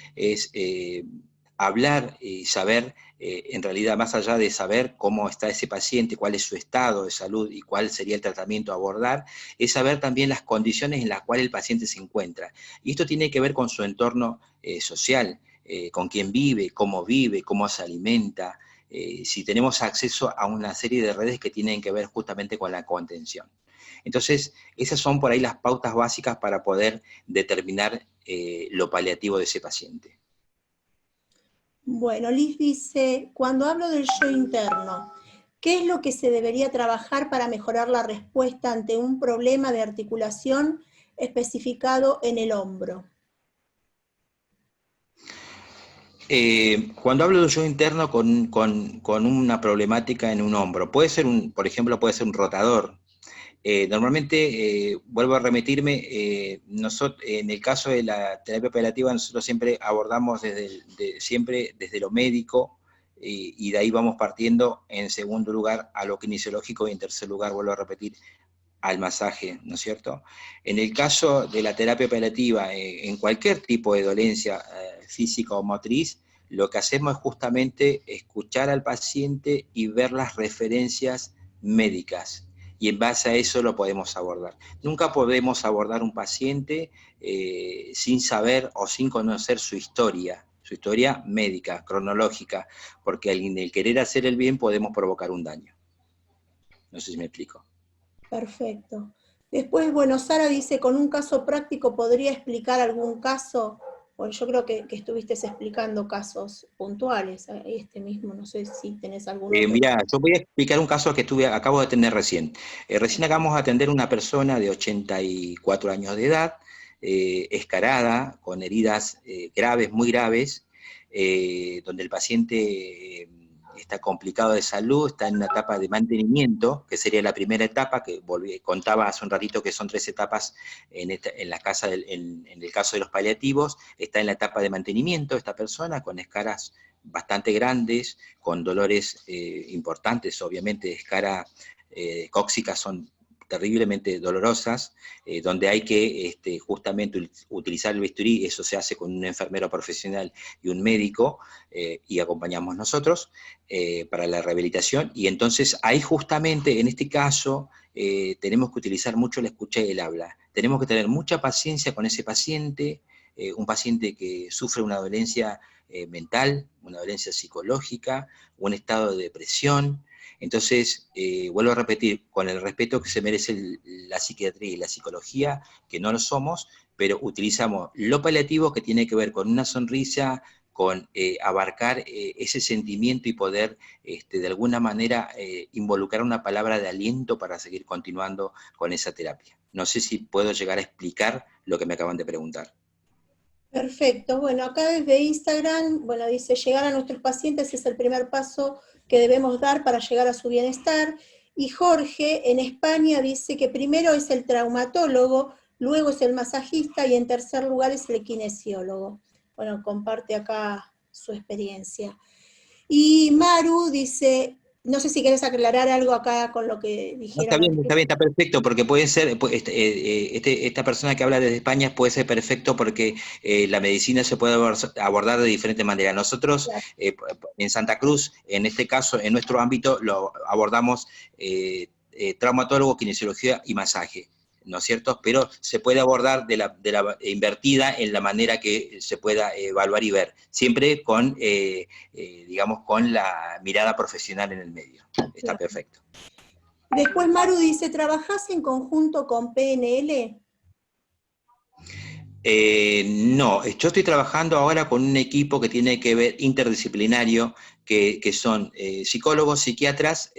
hablar y saber, en realidad, más allá de saber cómo está ese paciente, cuál es su estado de salud y cuál sería el tratamiento a abordar, es saber también las condiciones en las cuales el paciente se encuentra. Y esto tiene que ver con su entorno social, con quién vive, cómo se alimenta, si tenemos acceso a una serie de redes que tienen que ver justamente con la contención. Entonces, esas son por ahí las pautas básicas para poder determinar lo paliativo de ese paciente. Bueno, Liz dice, cuando hablo del yo interno, ¿qué es lo que se debería trabajar para mejorar la respuesta ante un problema de articulación especificado en el hombro? Cuando hablo de yo interno con una problemática en un hombro, puede ser por ejemplo, puede ser un rotador. Normalmente, vuelvo a remitirme, en el caso de la terapia paliativa, nosotros siempre abordamos siempre desde lo médico, y de ahí vamos partiendo, en segundo lugar, a lo kinesiológico, y en tercer lugar, vuelvo a repetir, al masaje, ¿no es cierto? En el caso de la terapia paliativa, en cualquier tipo de dolencia física o motriz, lo que hacemos es justamente escuchar al paciente y ver las referencias médicas, y en base a eso lo podemos abordar. Nunca podemos abordar un paciente sin saber o sin conocer su historia médica, cronológica, porque en el querer hacer el bien podemos provocar un daño. No sé si me explico. Perfecto. Después, bueno, Sara dice, con un caso práctico, ¿podría explicar algún caso? Bueno, yo creo que estuviste explicando casos puntuales, este mismo, no sé si tenés algún otro. Mira, yo voy a explicar un caso que acabo de tener recién. Recién acabamos de atender una persona de 84 años de edad, escarada, con heridas graves, muy graves, donde el paciente está complicado de salud, está en una etapa de mantenimiento, que sería la primera etapa, que contaba hace un ratito que son 3 etapas en el caso de los paliativos. Está en la etapa de mantenimiento esta persona, con escaras bastante grandes, con dolores importantes, obviamente, escara cóxicas son terriblemente dolorosas, donde hay que justamente utilizar el bisturí. Eso se hace con un enfermero profesional y un médico, y acompañamos nosotros para la rehabilitación. Y entonces ahí justamente, en este caso, tenemos que utilizar mucho la escucha y el habla. Tenemos que tener mucha paciencia con ese paciente, un paciente que sufre una dolencia mental, una dolencia psicológica, un estado de depresión. Entonces, vuelvo a repetir, con el respeto que se merece la psiquiatría y la psicología, que no lo somos, pero utilizamos lo paliativo, que tiene que ver con una sonrisa, con abarcar ese sentimiento y poder de alguna manera involucrar una palabra de aliento para seguir continuando con esa terapia. No sé si puedo llegar a explicar lo que me acaban de preguntar. Perfecto. Bueno, acá desde Instagram, bueno, dice, llegar a nuestros pacientes es el primer paso que debemos dar para llegar a su bienestar. Y Jorge, en España, dice que primero es el traumatólogo, luego es el masajista y en tercer lugar es el kinesiólogo. Bueno, comparte acá su experiencia. Y Maru dice, no sé si querés aclarar algo acá con lo que No, dijeron. está bien, está perfecto, porque puede ser, esta persona que habla desde España puede ser perfecto porque la medicina se puede abordar de diferentes maneras. Nosotros, en Santa Cruz, en este caso, en nuestro ámbito, lo abordamos traumatólogo, kinesiología y masaje, ¿no es cierto? Pero se puede abordar de la invertida en la manera que se pueda evaluar y ver, siempre con, digamos, con la mirada profesional en el medio. Está perfecto. Después Maru dice, ¿trabajás en conjunto con PNL? No, yo estoy trabajando ahora con un equipo que tiene que ver interdisciplinario, que son psicólogos, psiquiatras,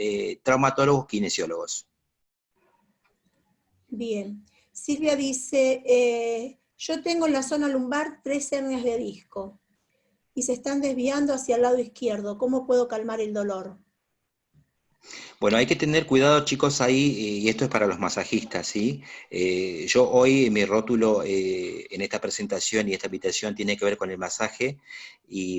traumatólogos, kinesiólogos. Bien. Silvia dice, yo tengo en la zona lumbar 3 hernias de disco y se están desviando hacia el lado izquierdo. ¿Cómo puedo calmar el dolor? Bueno, hay que tener cuidado, chicos, ahí, y esto es para los masajistas, ¿sí? Yo hoy, mi rótulo en esta presentación y esta invitación tiene que ver con el masaje,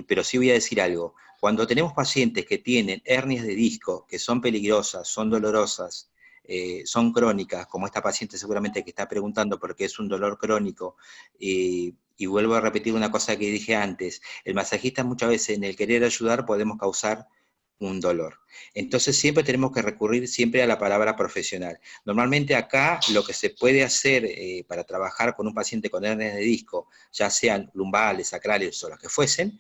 pero sí voy a decir algo. Cuando tenemos pacientes que tienen hernias de disco, que son peligrosas, son dolorosas, son crónicas, como esta paciente seguramente que está preguntando porque es un dolor crónico, y vuelvo a repetir una cosa que dije antes, el masajista muchas veces en el querer ayudar podemos causar un dolor. Entonces siempre tenemos que recurrir siempre a la palabra profesional. Normalmente acá lo que se puede hacer para trabajar con un paciente con hernias de disco, ya sean lumbales, sacrales o los que fuesen,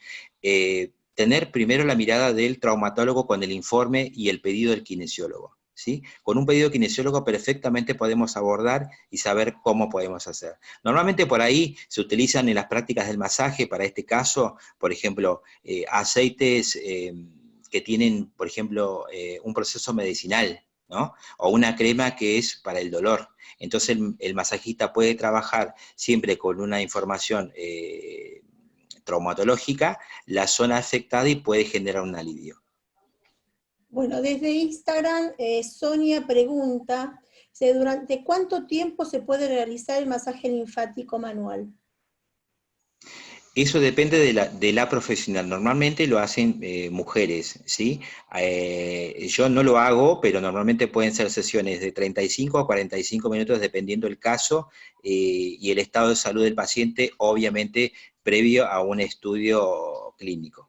tener primero la mirada del traumatólogo con el informe y el pedido del kinesiólogo. ¿Sí? Con un pedido de kinesiólogo perfectamente podemos abordar y saber cómo podemos hacer. Normalmente por ahí se utilizan en las prácticas del masaje, para este caso, por ejemplo, aceites que tienen, por ejemplo, un proceso medicinal, ¿no? O una crema que es para el dolor. Entonces el masajista puede trabajar siempre con una información traumatológica, la zona afectada, y puede generar un alivio. Bueno, desde Instagram, Sonia pregunta, ¿durante cuánto tiempo se puede realizar el masaje linfático manual? Eso depende de la profesional. Normalmente lo hacen mujeres, ¿sí? Yo no lo hago, pero normalmente pueden ser sesiones de 35 a 45 minutos dependiendo del caso y el estado de salud del paciente, obviamente previo a un estudio clínico.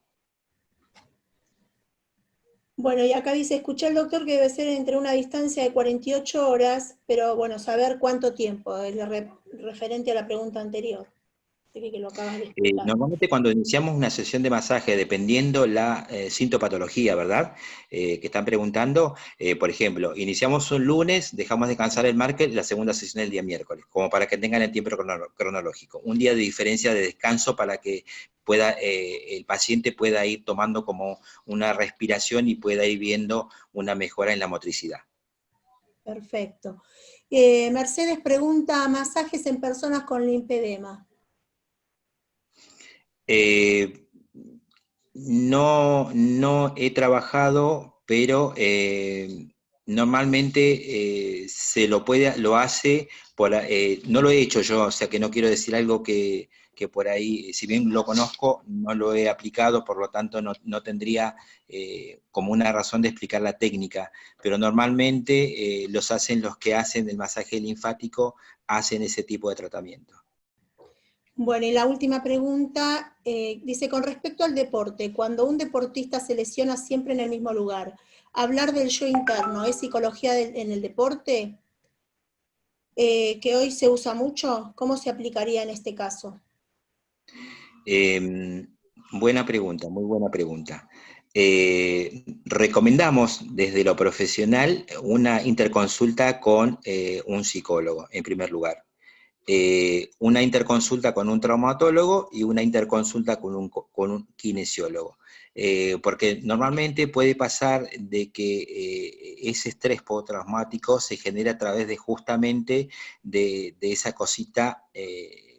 Bueno, y acá dice, escuché al doctor que debe ser entre una distancia de 48 horas, pero bueno, saber cuánto tiempo, es referente a la pregunta anterior. Que lo acabas de explicar. Normalmente cuando iniciamos una sesión de masaje, dependiendo la sintomatología, ¿verdad? Que están preguntando, por ejemplo, iniciamos un lunes, dejamos descansar el martes y la segunda sesión el día miércoles, como para que tengan el tiempo cronológico. Un día de diferencia de descanso para que el paciente pueda ir tomando como una respiración y pueda ir viendo una mejora en la motricidad. Perfecto. Mercedes pregunta, ¿masajes en personas con linfedema? No he trabajado, pero normalmente lo hace, no lo he hecho yo, o sea que no quiero decir algo que por ahí, si bien lo conozco, no lo he aplicado, por lo tanto no tendría como una razón de explicar la técnica, pero normalmente los que hacen el masaje linfático, hacen ese tipo de tratamiento. Bueno, y la última pregunta, dice, con respecto al deporte, cuando un deportista se lesiona siempre en el mismo lugar, ¿hablar del yo interno es psicología en el deporte? Que hoy se usa mucho, ¿cómo se aplicaría en este caso? Buena pregunta, muy buena pregunta. Recomendamos desde lo profesional una interconsulta con un psicólogo, en primer lugar. una interconsulta con un traumatólogo y una interconsulta con un kinesiólogo. Porque normalmente puede pasar de que ese estrés postraumático se genera a través de justamente de esa cosita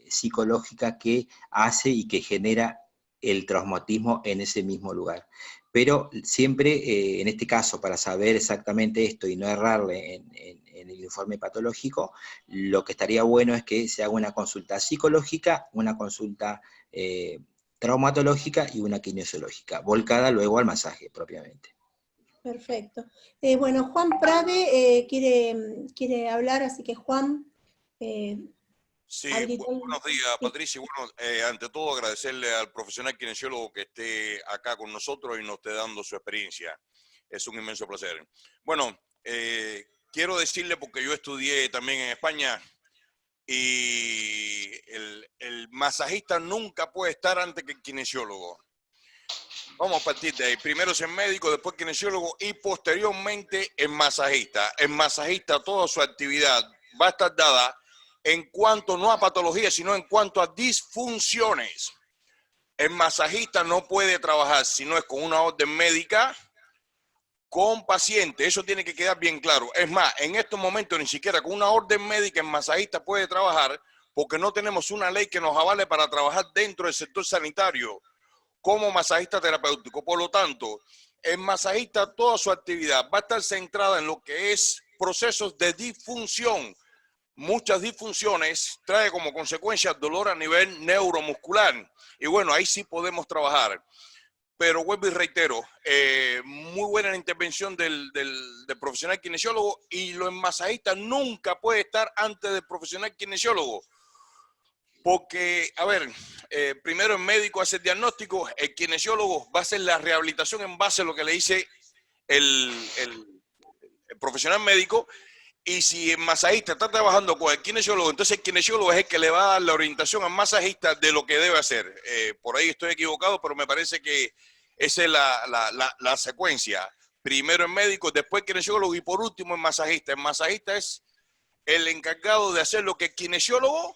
psicológica que hace y que genera el traumatismo en ese mismo lugar. Pero siempre, en este caso, para saber exactamente esto y no errarle en el informe patológico, lo que estaría bueno es que se haga una consulta psicológica, una consulta traumatológica y una kinesiológica, volcada luego al masaje propiamente. Perfecto. Bueno, Juan Prade quiere hablar, así que Juan... Sí, buenos días, Patricia. Bueno, ante todo agradecerle al profesional kinesiólogo que esté acá con nosotros y nos esté dando su experiencia. Es un inmenso placer. Bueno, quiero decirle, porque yo estudié también en España, y el masajista nunca puede estar antes que el kinesiólogo. Vamos a partir de ahí. Primero es el médico, después el kinesiólogo y posteriormente el masajista. El masajista, toda su actividad va a estar dada en cuanto no a patología, sino en cuanto a disfunciones. El masajista no puede trabajar si no es con una orden médica, con paciente. Eso tiene que quedar bien claro. Es más, en estos momentos ni siquiera con una orden médica el masajista puede trabajar porque no tenemos una ley que nos avale para trabajar dentro del sector sanitario como masajista terapéutico. Por lo tanto, el masajista, toda su actividad va a estar centrada en lo que es procesos de disfunción. Muchas disfunciones trae como consecuencia dolor a nivel neuromuscular. Y bueno, ahí sí podemos trabajar. Pero vuelvo y reitero, muy buena la intervención del profesional kinesiólogo, y el masajista nunca puede estar antes del profesional kinesiólogo. Porque, a ver, primero el médico hace el diagnóstico, el kinesiólogo va a hacer la rehabilitación en base a lo que le dice el profesional médico. Y si el masajista está trabajando con el kinesiólogo, entonces el kinesiólogo es el que le va a dar la orientación al masajista de lo que debe hacer. Por ahí estoy equivocado, pero me parece que esa es la secuencia. Primero el médico, después el kinesiólogo y por último el masajista. El masajista es el encargado de hacer lo que el kinesiólogo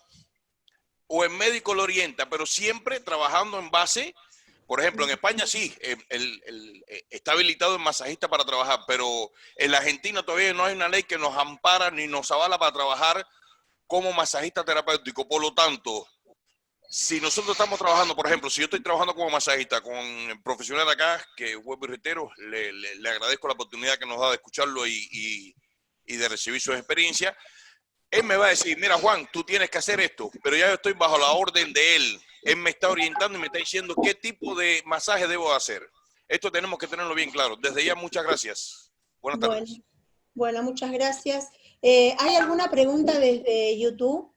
o el médico lo orienta, pero siempre trabajando en base. Por ejemplo, en España sí, está habilitado el masajista para trabajar, pero en la Argentina todavía no hay una ley que nos ampara ni nos avala para trabajar como masajista terapéutico. Por lo tanto, si nosotros estamos trabajando, por ejemplo, si yo estoy trabajando como masajista con el profesional acá, que vuelvo y reitero, le agradezco la oportunidad que nos da de escucharlo y de recibir sus experiencias. Él me va a decir, mira Juan, tú tienes que hacer esto, pero ya yo estoy bajo la orden de él. Él me está orientando y me está diciendo qué tipo de masaje debo hacer. Esto tenemos que tenerlo bien claro. Desde ya, muchas gracias. Buenas tardes. Bueno, muchas gracias. ¿Hay alguna pregunta desde YouTube?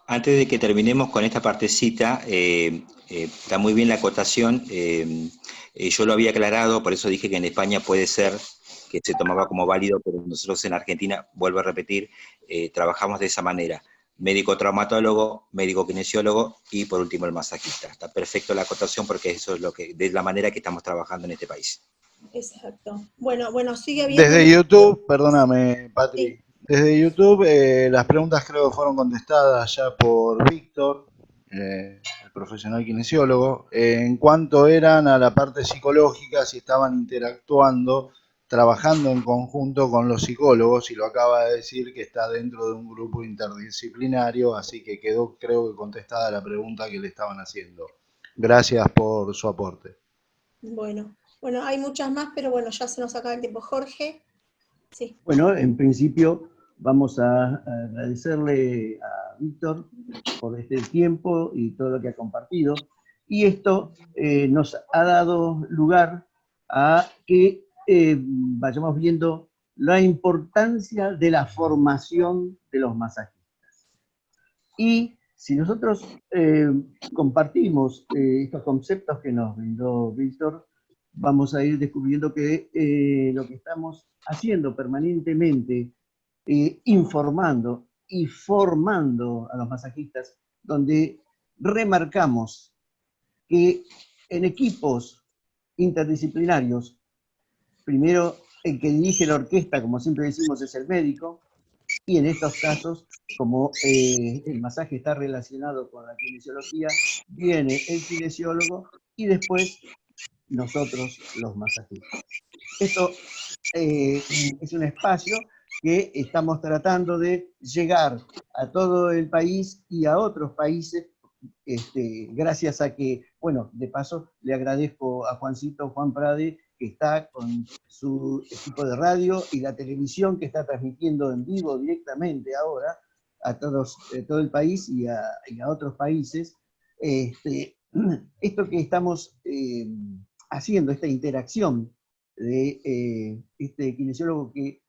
Antes de que terminemos con esta partecita, está muy bien la acotación. Yo lo había aclarado, por eso dije que en España puede ser que se tomaba como válido, pero nosotros en Argentina, vuelvo a repetir, trabajamos de esa manera. Médico traumatólogo, médico kinesiólogo y por último el masajista. Está perfecto la acotación porque eso es de la manera que estamos trabajando en este país. Exacto. Bueno, sigue habiendo... Desde YouTube, perdóname, Patri. Sí. Desde YouTube, las preguntas creo que fueron contestadas ya por Víctor, el profesional kinesiólogo, en cuanto eran a la parte psicológica, si estaban interactuando, trabajando en conjunto con los psicólogos, y lo acaba de decir que está dentro de un grupo interdisciplinario, así que quedó, creo que contestada la pregunta que le estaban haciendo. Gracias por su aporte. Bueno, hay muchas más, pero bueno, ya se nos acaba el tiempo. Jorge. Sí. Bueno, en principio vamos a agradecerle a Víctor por este tiempo y todo lo que ha compartido. Y esto nos ha dado lugar a que vayamos viendo la importancia de la formación de los masajistas. Y si nosotros compartimos estos conceptos que nos brindó Víctor, vamos a ir descubriendo que lo que estamos haciendo permanentemente, informando y formando a los masajistas, donde remarcamos que en equipos interdisciplinarios, primero el que dirige la orquesta, como siempre decimos, es el médico, y en estos casos, como el masaje está relacionado con la kinesiología, viene el kinesiólogo y después nosotros los masajistas. Esto es un espacio que estamos tratando de llegar a todo el país y a otros países, gracias a que, bueno, de paso le agradezco a Juan Prade, que está con su equipo de radio y la televisión que está transmitiendo en vivo directamente ahora a todo el país y a otros países. Esto que estamos haciendo, esta interacción de este kinesiólogo que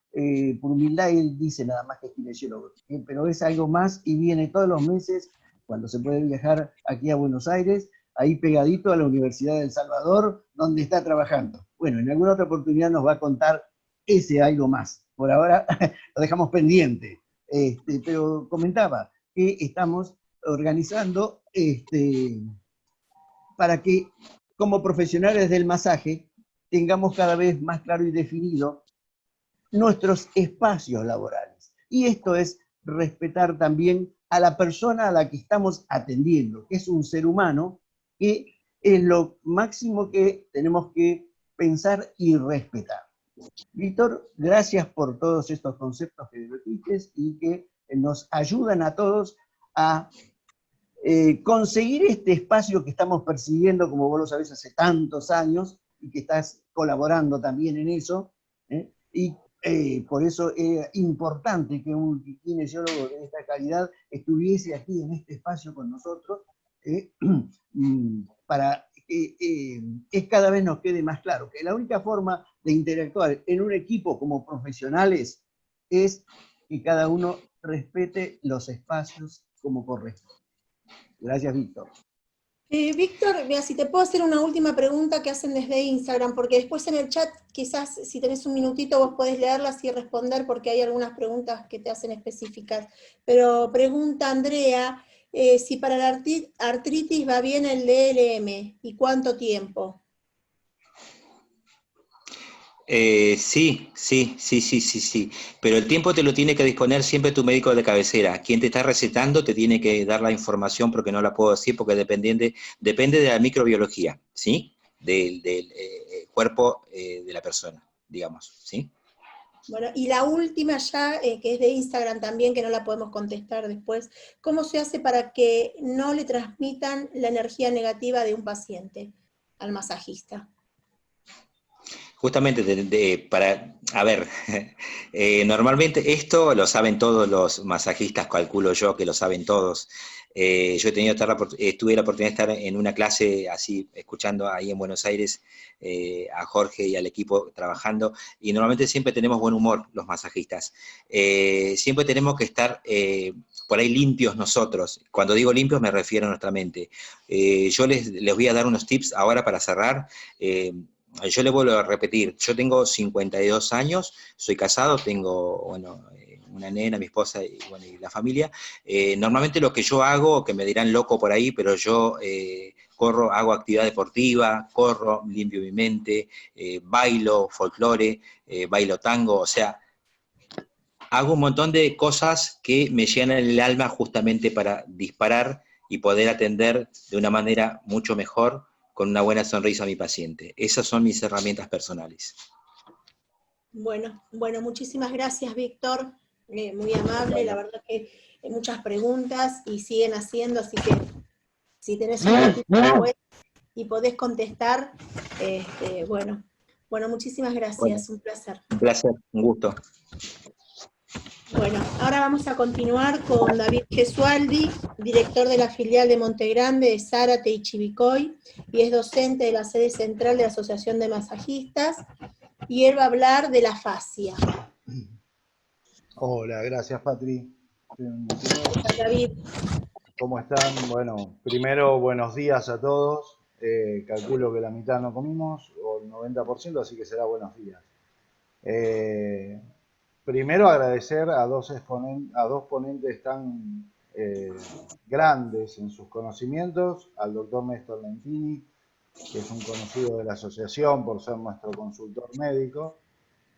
por humildad él dice nada más que es kinesiólogo, pero es algo más y viene todos los meses cuando se puede viajar aquí a Buenos Aires, ahí pegadito a la Universidad de El Salvador, donde está trabajando. Bueno, en alguna otra oportunidad nos va a contar ese algo más. Por ahora lo dejamos pendiente. Pero comentaba que estamos organizando para que como profesionales del masaje tengamos cada vez más claro y definido nuestros espacios laborales. Y esto es respetar también a la persona a la que estamos atendiendo, que es un ser humano, que es lo máximo que tenemos que pensar y respetar. Víctor, gracias por todos estos conceptos que debatiste y que nos ayudan a todos a conseguir este espacio que estamos persiguiendo, como vos lo sabés, hace tantos años, y que estás colaborando también en eso, y por eso es importante que un kinesiólogo de esta calidad estuviese aquí en este espacio con nosotros, para que cada vez nos quede más claro que la única forma de interactuar en un equipo como profesionales es que cada uno respete los espacios como corresponde. Gracias, Víctor. Víctor, mira, si te puedo hacer una última pregunta que hacen desde Instagram, porque después en el chat, quizás si tenés un minutito, vos podés leerlas y responder, porque hay algunas preguntas que te hacen específicas. Pero pregunta Andrea, si para la artritis va bien el DLM, ¿y cuánto tiempo? Sí, pero el tiempo te lo tiene que disponer siempre tu médico de cabecera. Quien te está recetando te tiene que dar la información, porque no la puedo decir, porque depende de la microbiología, ¿sí? Del cuerpo de la persona, digamos, ¿sí? Bueno, y la última ya, que es de Instagram también, que no la podemos contestar después, ¿cómo se hace para que no le transmitan la energía negativa de un paciente al masajista? Justamente normalmente esto lo saben todos los masajistas, calculo yo que lo saben todos. Yo tuve la oportunidad de estar en una clase así, escuchando ahí en Buenos Aires a Jorge y al equipo trabajando, y normalmente siempre tenemos buen humor los masajistas. Siempre tenemos que estar por ahí limpios nosotros. Cuando digo limpios me refiero a nuestra mente. Yo les voy a dar unos tips ahora para cerrar. Yo le vuelvo a repetir, yo tengo 52 años, soy casado, tengo, bueno, una nena, mi esposa y, bueno, y la familia. Normalmente lo que yo hago, que me dirán loco por ahí, pero yo corro, hago actividad deportiva, corro, limpio mi mente, bailo folclore, bailo tango, o sea, hago un montón de cosas que me llenan el alma justamente para disparar y poder atender de una manera mucho mejor, con una buena sonrisa a mi paciente. Esas son mis herramientas personales. Bueno, muchísimas gracias, Víctor. Muy amable, la verdad que muchas preguntas y siguen haciendo, así que si tenés un ratito después y podés contestar, bueno, muchísimas gracias, bueno, un placer. Un placer, un gusto. Bueno, ahora vamos a continuar con David Gesualdi, director de la filial de Montegrande de Zárate y Chivilcoy, y es docente de la sede central de la Asociación de Masajistas, y él va a hablar de la fascia. Hola, gracias Patri. Hola, David. ¿Cómo están? Bueno, primero buenos días a todos. Calculo que la mitad no comimos, o el 90%, así que será buenos días. Primero agradecer a dos ponentes tan grandes en sus conocimientos, al doctor Néstor Lentini, que es un conocido de la asociación por ser nuestro consultor médico,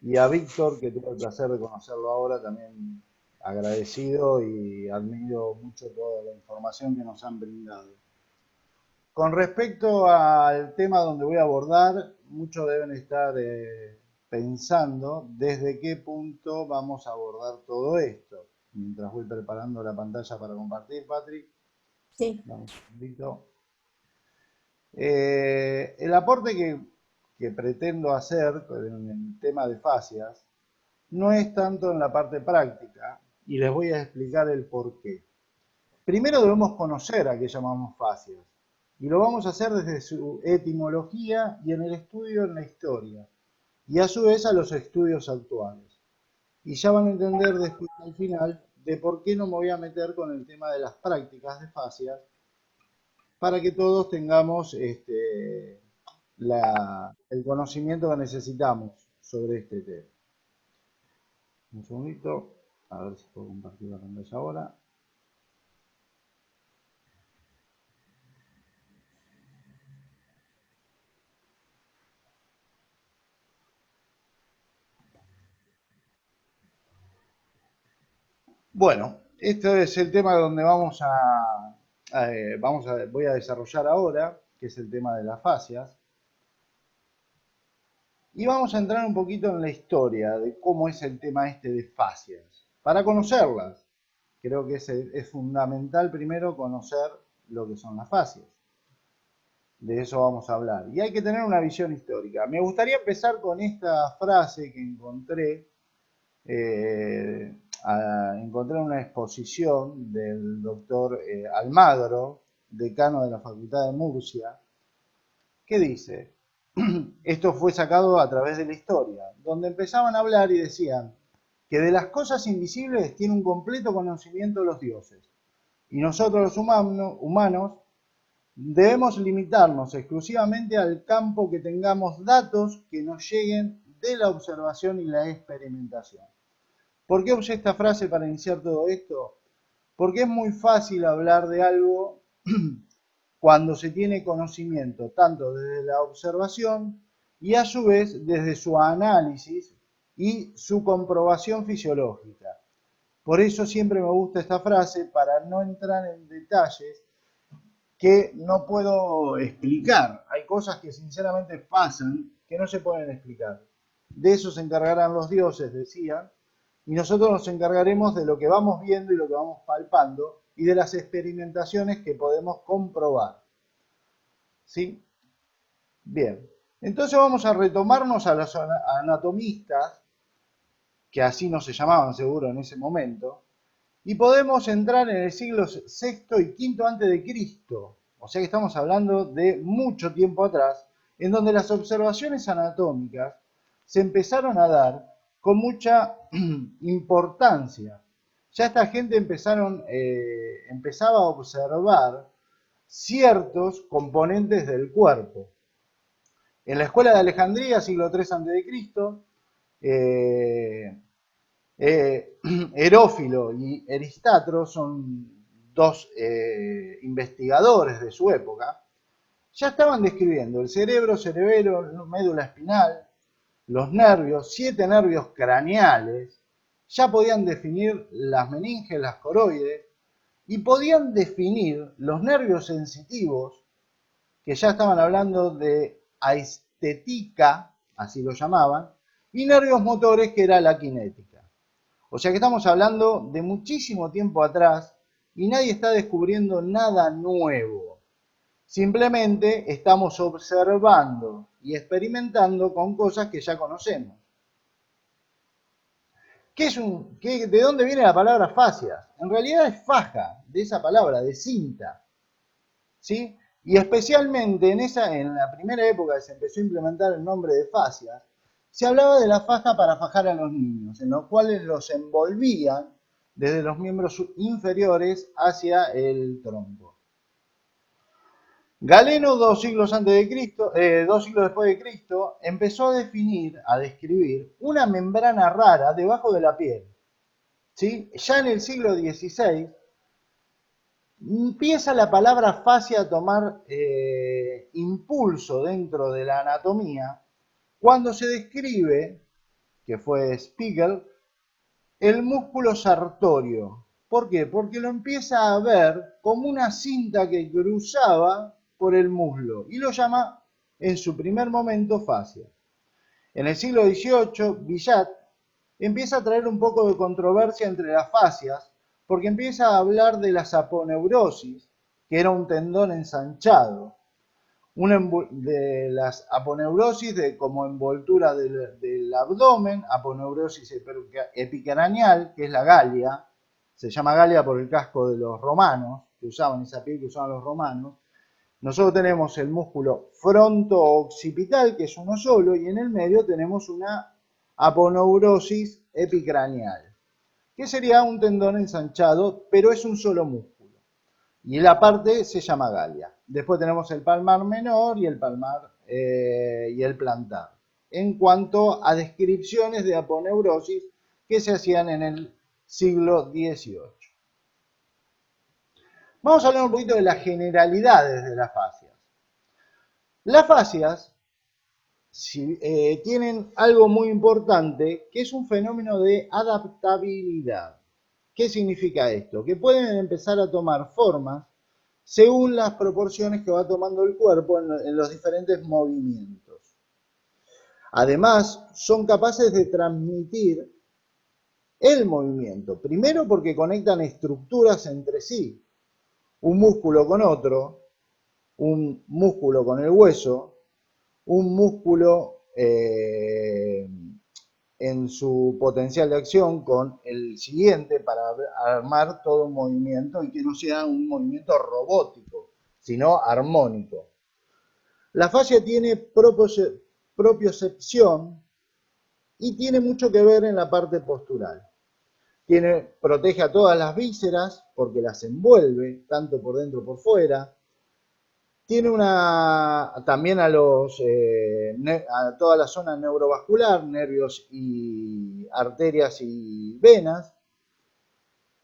y a Víctor, que tuve el placer de conocerlo ahora, también agradecido y admiro mucho toda la información que nos han brindado. Con respecto al tema donde voy a abordar, muchos deben estar pensando desde qué punto vamos a abordar todo esto. Mientras voy preparando la pantalla para compartir, Patrick. Sí. Vamos un poquito. El aporte que pretendo hacer en el tema de fascias no es tanto en la parte práctica, y les voy a explicar el por qué. Primero debemos conocer a qué llamamos fascias, y lo vamos a hacer desde su etimología y en el estudio en la historia, y a su vez a los estudios actuales. Y ya van a entender después al final de por qué no me voy a meter con el tema de las prácticas de fascias, para que todos tengamos el conocimiento que necesitamos sobre este tema. Un segundito, a ver si puedo compartir la pantalla ahora. Bueno, este es el tema donde voy a desarrollar ahora, que es el tema de las fascias. Y vamos a entrar un poquito en la historia de cómo es el tema este de fascias, para conocerlas. Creo que es fundamental primero conocer lo que son las fascias. De eso vamos a hablar. Y hay que tener una visión histórica. Me gustaría empezar con esta frase que encontré. Encontré una exposición del doctor Almagro, decano de la Facultad de Murcia, que dice, esto fue sacado a través de la historia, donde empezaban a hablar y decían que de las cosas invisibles tiene un completo conocimiento los dioses, y nosotros los humanos debemos limitarnos exclusivamente al campo que tengamos datos que nos lleguen de la observación y la experimentación. ¿Por qué usé esta frase para iniciar todo esto? Porque es muy fácil hablar de algo cuando se tiene conocimiento, tanto desde la observación y a su vez desde su análisis y su comprobación fisiológica. Por eso siempre me gusta esta frase, para no entrar en detalles que no puedo explicar. Hay cosas que sinceramente pasan que no se pueden explicar. De eso se encargarán los dioses, decían, y nosotros nos encargaremos de lo que vamos viendo y lo que vamos palpando y de las experimentaciones que podemos comprobar. ¿Sí? Bien. Entonces vamos a retomarnos a los anatomistas, que así no se llamaban seguro en ese momento, y podemos entrar en el siglo VI y V antes de Cristo. O sea que estamos hablando de mucho tiempo atrás, en donde las observaciones anatómicas se empezaron a dar con mucha importancia. Ya esta gente empezaba a observar ciertos componentes del cuerpo. En la escuela de Alejandría, siglo III a.C., Herófilo y Eristatro son dos investigadores de su época, ya estaban describiendo el cerebro, cerebelo, médula espinal, los nervios, 7 nervios craneales, ya podían definir las meninges, las coroides, y podían definir los nervios sensitivos, que ya estaban hablando de aestética, así lo llamaban, y nervios motores, que era la cinética. O sea que estamos hablando de muchísimo tiempo atrás y nadie está descubriendo nada nuevo. Simplemente estamos observando y experimentando con cosas que ya conocemos. ¿De dónde viene la palabra fascia? En realidad es faja, de esa palabra, de cinta. ¿Sí? Y especialmente en la primera época que se empezó a implementar el nombre de fascia, se hablaba de la faja para fajar a los niños, en los cuales los envolvían desde los miembros inferiores hacia el tronco. Galeno, 2 siglos después de Cristo, empezó a describir una membrana rara debajo de la piel. ¿Sí? Ya en el siglo XVI empieza la palabra fascia a tomar impulso dentro de la anatomía, cuando se describe, que fue Spiegel, el músculo sartorio. ¿Por qué? Porque lo empieza a ver como una cinta que cruzaba por el muslo y lo llama en su primer momento fascia. En el siglo XVIII, Billat empieza a traer un poco de controversia entre las fascias porque empieza a hablar de las aponeurosis, que era un tendón ensanchado, de las aponeurosis como envoltura del abdomen, aponeurosis epicranial, que es la galia, se llama galia por el casco de los romanos, que usaban esa piel que usaban los romanos. Nosotros tenemos el músculo fronto-occipital, que es uno solo, y en el medio tenemos una aponeurosis epicranial, que sería un tendón ensanchado, pero es un solo músculo. Y la parte se llama galia. Después tenemos el palmar menor y el palmar y el plantar. En cuanto a descripciones de aponeurosis que se hacían en el siglo XVIII. Vamos a hablar un poquito de las generalidades de las fascias. Las fascias tienen algo muy importante, que es un fenómeno de adaptabilidad. ¿Qué significa esto? Que pueden empezar a tomar formas según las proporciones que va tomando el cuerpo en los diferentes movimientos. Además, son capaces de transmitir el movimiento. Primero porque conectan estructuras entre sí. Un músculo con otro, un músculo con el hueso, un músculo en su potencial de acción con el siguiente para armar todo un movimiento y que no sea un movimiento robótico, sino armónico. La fascia tiene propiocepción y tiene mucho que ver en la parte postural. Protege a todas las vísceras porque las envuelve, tanto por dentro como por fuera. Tiene también a toda la zona neurovascular, nervios y arterias y venas.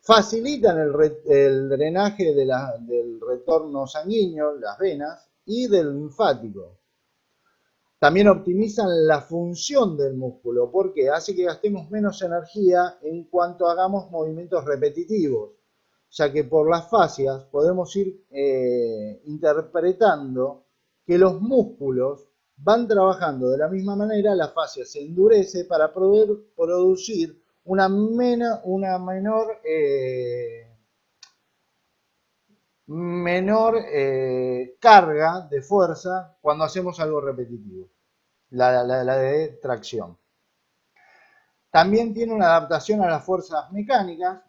Facilitan el drenaje del retorno sanguíneo, las venas, y del linfático. También optimizan la función del músculo porque hace que gastemos menos energía en cuanto hagamos movimientos repetitivos, ya que por las fascias podemos ir interpretando que los músculos van trabajando de la misma manera, la fascia se endurece para poder producir una menor carga de fuerza cuando hacemos algo repetitivo, la de tracción. También tiene una adaptación a las fuerzas mecánicas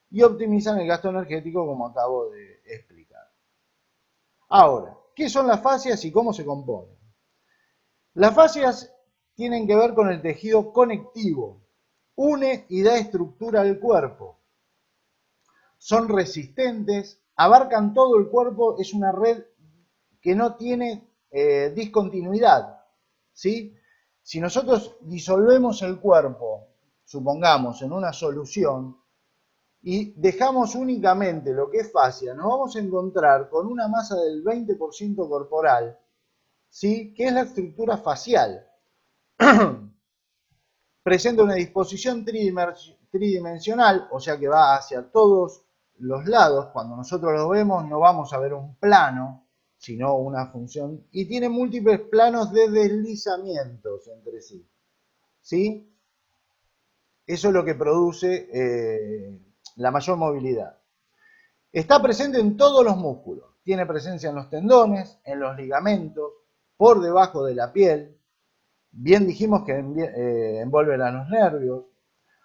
y optimizan el gasto energético, como acabo de explicar. Ahora, ¿qué son las fascias y cómo se componen? Las fascias tienen que ver con el tejido conectivo, une y da estructura al cuerpo. Son resistentes, abarcan todo el cuerpo, es una red que no tiene discontinuidad, ¿sí? Si nosotros disolvemos el cuerpo, supongamos, en una solución, y dejamos únicamente lo que es fascia, nos vamos a encontrar con una masa del 20% corporal, ¿sí? Que es la estructura facial. Presenta una disposición tridimensional, o sea que va hacia todos los lados. Cuando nosotros lo vemos no vamos a ver un plano, sino una función, y tiene múltiples planos de deslizamientos entre sí. ¿Sí? Eso es lo que produce la mayor movilidad. Está presente en todos los músculos. Tiene presencia en los tendones, en los ligamentos, por debajo de la piel. Bien dijimos que envuelven a los nervios,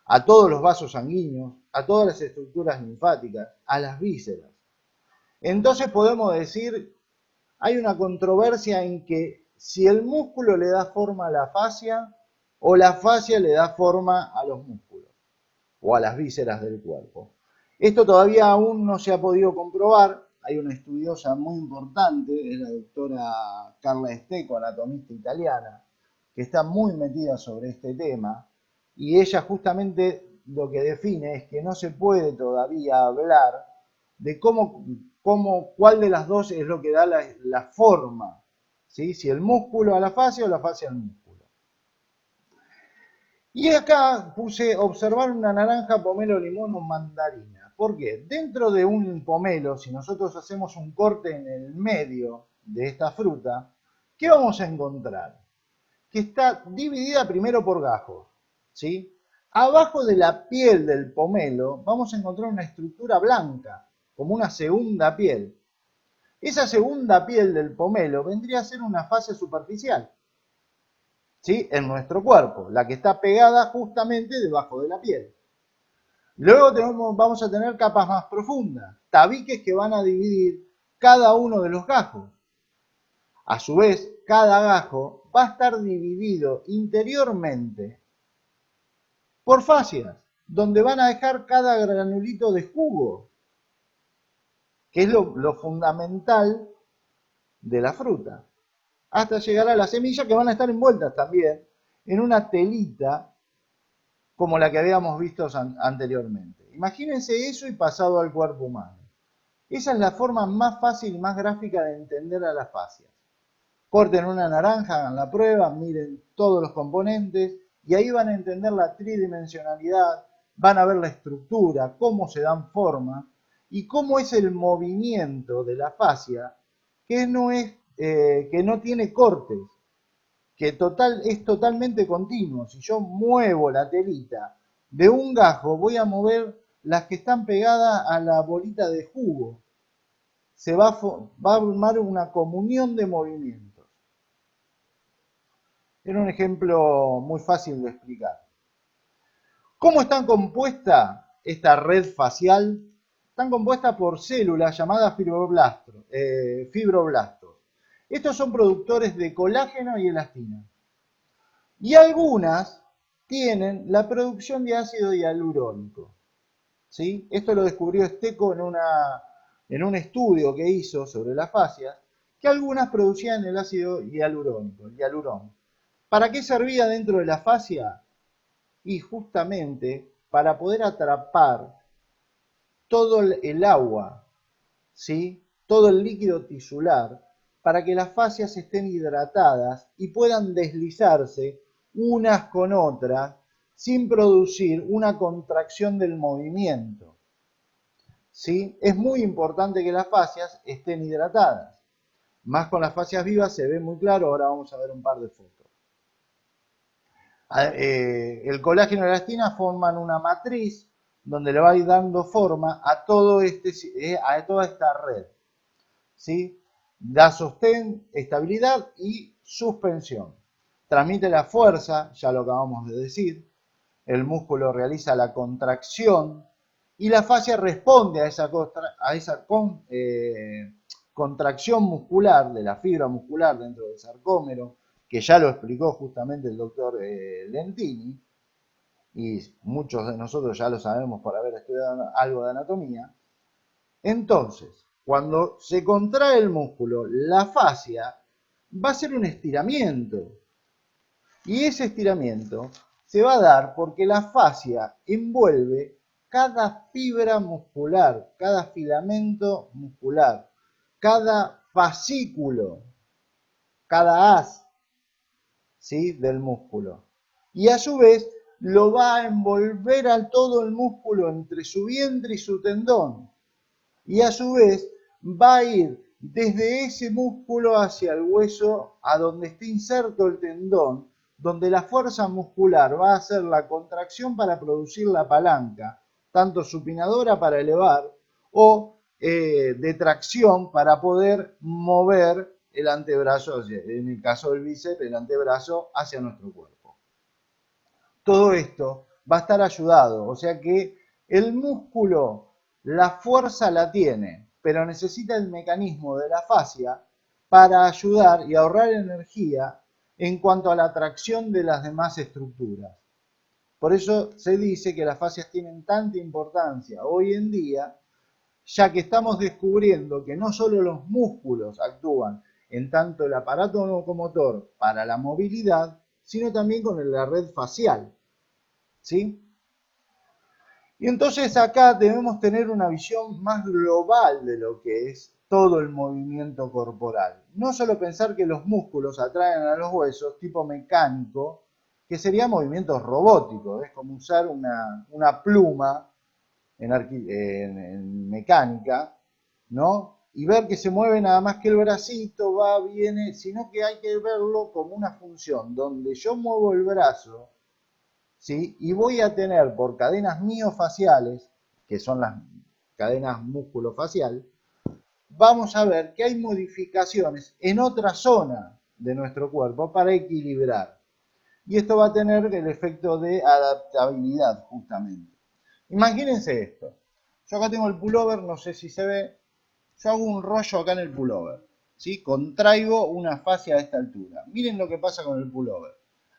a todos los vasos sanguíneos, a todas las estructuras linfáticas, a las vísceras. Entonces podemos decir, hay una controversia en que si el músculo le da forma a la fascia o la fascia le da forma a los músculos o a las vísceras del cuerpo. Esto todavía aún no se ha podido comprobar. Hay una estudiosa muy importante, es la doctora Carla Esteco, anatomista italiana, que está muy metida sobre este tema, y ella justamente lo que define es que no se puede todavía hablar de cuál de las dos es lo que da la forma, ¿sí? Si el músculo a la fascia o la fascia al músculo. Y acá puse observar una naranja, pomelo, limón o mandarina. ¿Por qué? Dentro de un pomelo, si nosotros hacemos un corte en el medio de esta fruta, ¿qué vamos a encontrar? Que está dividida primero por gajos, ¿sí? Abajo de la piel del pomelo vamos a encontrar una estructura blanca, como una segunda piel. Esa segunda piel del pomelo vendría a ser una fascia superficial, ¿sí? En nuestro cuerpo, la que está pegada justamente debajo de la piel. Luego vamos a tener capas más profundas, tabiques que van a dividir cada uno de los gajos. A su vez, cada gajo va a estar dividido interiormente por fascias, donde van a dejar cada granulito de jugo, que es lo fundamental de la fruta, hasta llegar a las semillas que van a estar envueltas también en una telita como la que habíamos visto anteriormente. Imagínense eso y pasado al cuerpo humano. Esa es la forma más fácil y más gráfica de entender a las fascias. Corten una naranja, hagan la prueba, miren todos los componentes y ahí van a entender la tridimensionalidad, van a ver la estructura, cómo se dan forma y cómo es el movimiento de la fascia que no tiene cortes, que es totalmente continuo. Si yo muevo la telita de un gajo, voy a mover las que están pegadas a la bolita de jugo. Se va a armar una comunión de movimientos. Era un ejemplo muy fácil de explicar. ¿Cómo están compuesta esta red facial? Están compuestas por células llamadas fibroblastos. Estos son productores de colágeno y elastina. Y algunas tienen la producción de ácido hialurónico. ¿Sí? Esto lo descubrió Stecco en un estudio que hizo sobre las fascias, que algunas producían el ácido hialurónico, el hialurón. ¿Para qué servía dentro de la fascia? Y justamente para poder atrapar todo el agua, ¿sí? Todo el líquido tisular, para que las fascias estén hidratadas y puedan deslizarse unas con otras sin producir una contracción del movimiento. ¿Sí? Es muy importante que las fascias estén hidratadas. Más con las fascias vivas se ve muy claro, ahora vamos a ver un par de fotos. El colágeno y la elastina forman una matriz donde le va a ir dando forma a toda esta red. ¿Sí? Da sostén, estabilidad y suspensión. Transmite la fuerza, ya lo acabamos de decir. El músculo realiza la contracción y la fascia responde a esa contracción muscular de la fibra muscular dentro del sarcómero, que ya lo explicó justamente el doctor Lentini, y muchos de nosotros ya lo sabemos por haber estudiado algo de anatomía. Entonces, cuando se contrae el músculo, la fascia va a ser un estiramiento. Y ese estiramiento se va a dar porque la fascia envuelve cada fibra muscular, cada filamento muscular, cada fascículo, cada haz, ¿sí? Del músculo. Y a su vez lo va a envolver a todo el músculo entre su vientre y su tendón. Y a su vez va a ir desde ese músculo hacia el hueso, a donde esté inserto el tendón, donde la fuerza muscular va a hacer la contracción para producir la palanca, tanto supinadora para elevar o de tracción para poder mover el antebrazo, en el caso del bíceps, el antebrazo hacia nuestro cuerpo. Todo esto va a estar ayudado, o sea que el músculo, la fuerza la tiene, pero necesita el mecanismo de la fascia para ayudar y ahorrar energía en cuanto a la tracción de las demás estructuras. Por eso se dice que las fascias tienen tanta importancia hoy en día, ya que estamos descubriendo que no solo los músculos actúan en tanto el aparato locomotor para la movilidad, sino también con la red facial. ¿Sí? Y entonces acá debemos tener una visión más global de lo que es todo el movimiento corporal. No solo pensar que los músculos atraen a los huesos, tipo mecánico, que serían movimientos robóticos. Es como usar una pluma en mecánica, ¿no? Y ver que se mueve nada más que el bracito, va, viene, sino que hay que verlo como una función donde yo muevo el brazo, ¿sí? Y voy a tener por cadenas miofaciales, que son las cadenas músculo-facial, vamos a ver que hay modificaciones en otra zona de nuestro cuerpo para equilibrar. Y esto va a tener el efecto de adaptabilidad, justamente. Imagínense esto. Yo acá tengo el pullover, no sé si se ve. Yo hago un rollo acá en el pullover, ¿sí? Contraigo una fascia a esta altura. Miren lo que pasa con el pullover.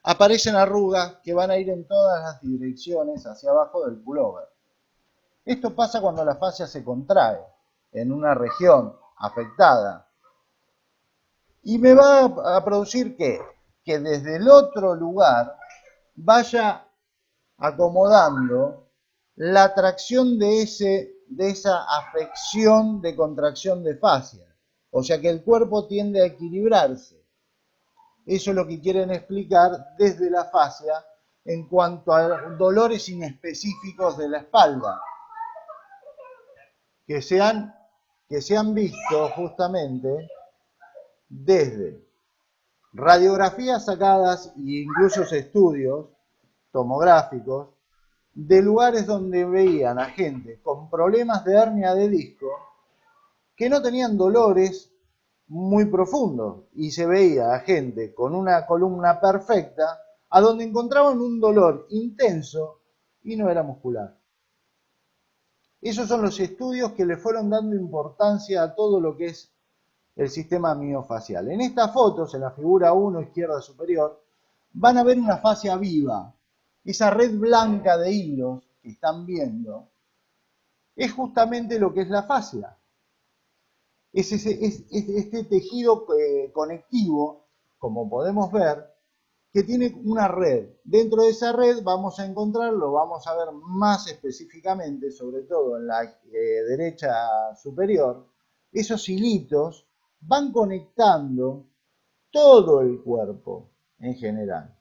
Aparecen arrugas que van a ir en todas las direcciones hacia abajo del pullover. Esto pasa cuando la fascia se contrae en una región afectada. Y me va a producir ¿qué? Que desde el otro lugar vaya acomodando la tracción de esa afección de contracción de fascia. O sea que el cuerpo tiende a equilibrarse. Eso es lo que quieren explicar desde la fascia en cuanto a dolores inespecíficos de la espalda, que se han visto justamente desde radiografías sacadas e incluso estudios tomográficos de lugares donde veían a gente con problemas de hernia de disco que no tenían dolores muy profundos y se veía a gente con una columna perfecta a donde encontraban un dolor intenso y no era muscular. Esos son los estudios que le fueron dando importancia a todo lo que es el sistema miofacial. En estas fotos, en la figura 1 izquierda superior, van a ver una fascia viva. Esa red blanca de hilos que están viendo es justamente lo que es la fascia. Es este tejido conectivo, como podemos ver, que tiene una red. Dentro de esa red vamos a encontrar, lo vamos a ver más específicamente, sobre todo en la derecha superior, esos hilitos van conectando todo el cuerpo en general.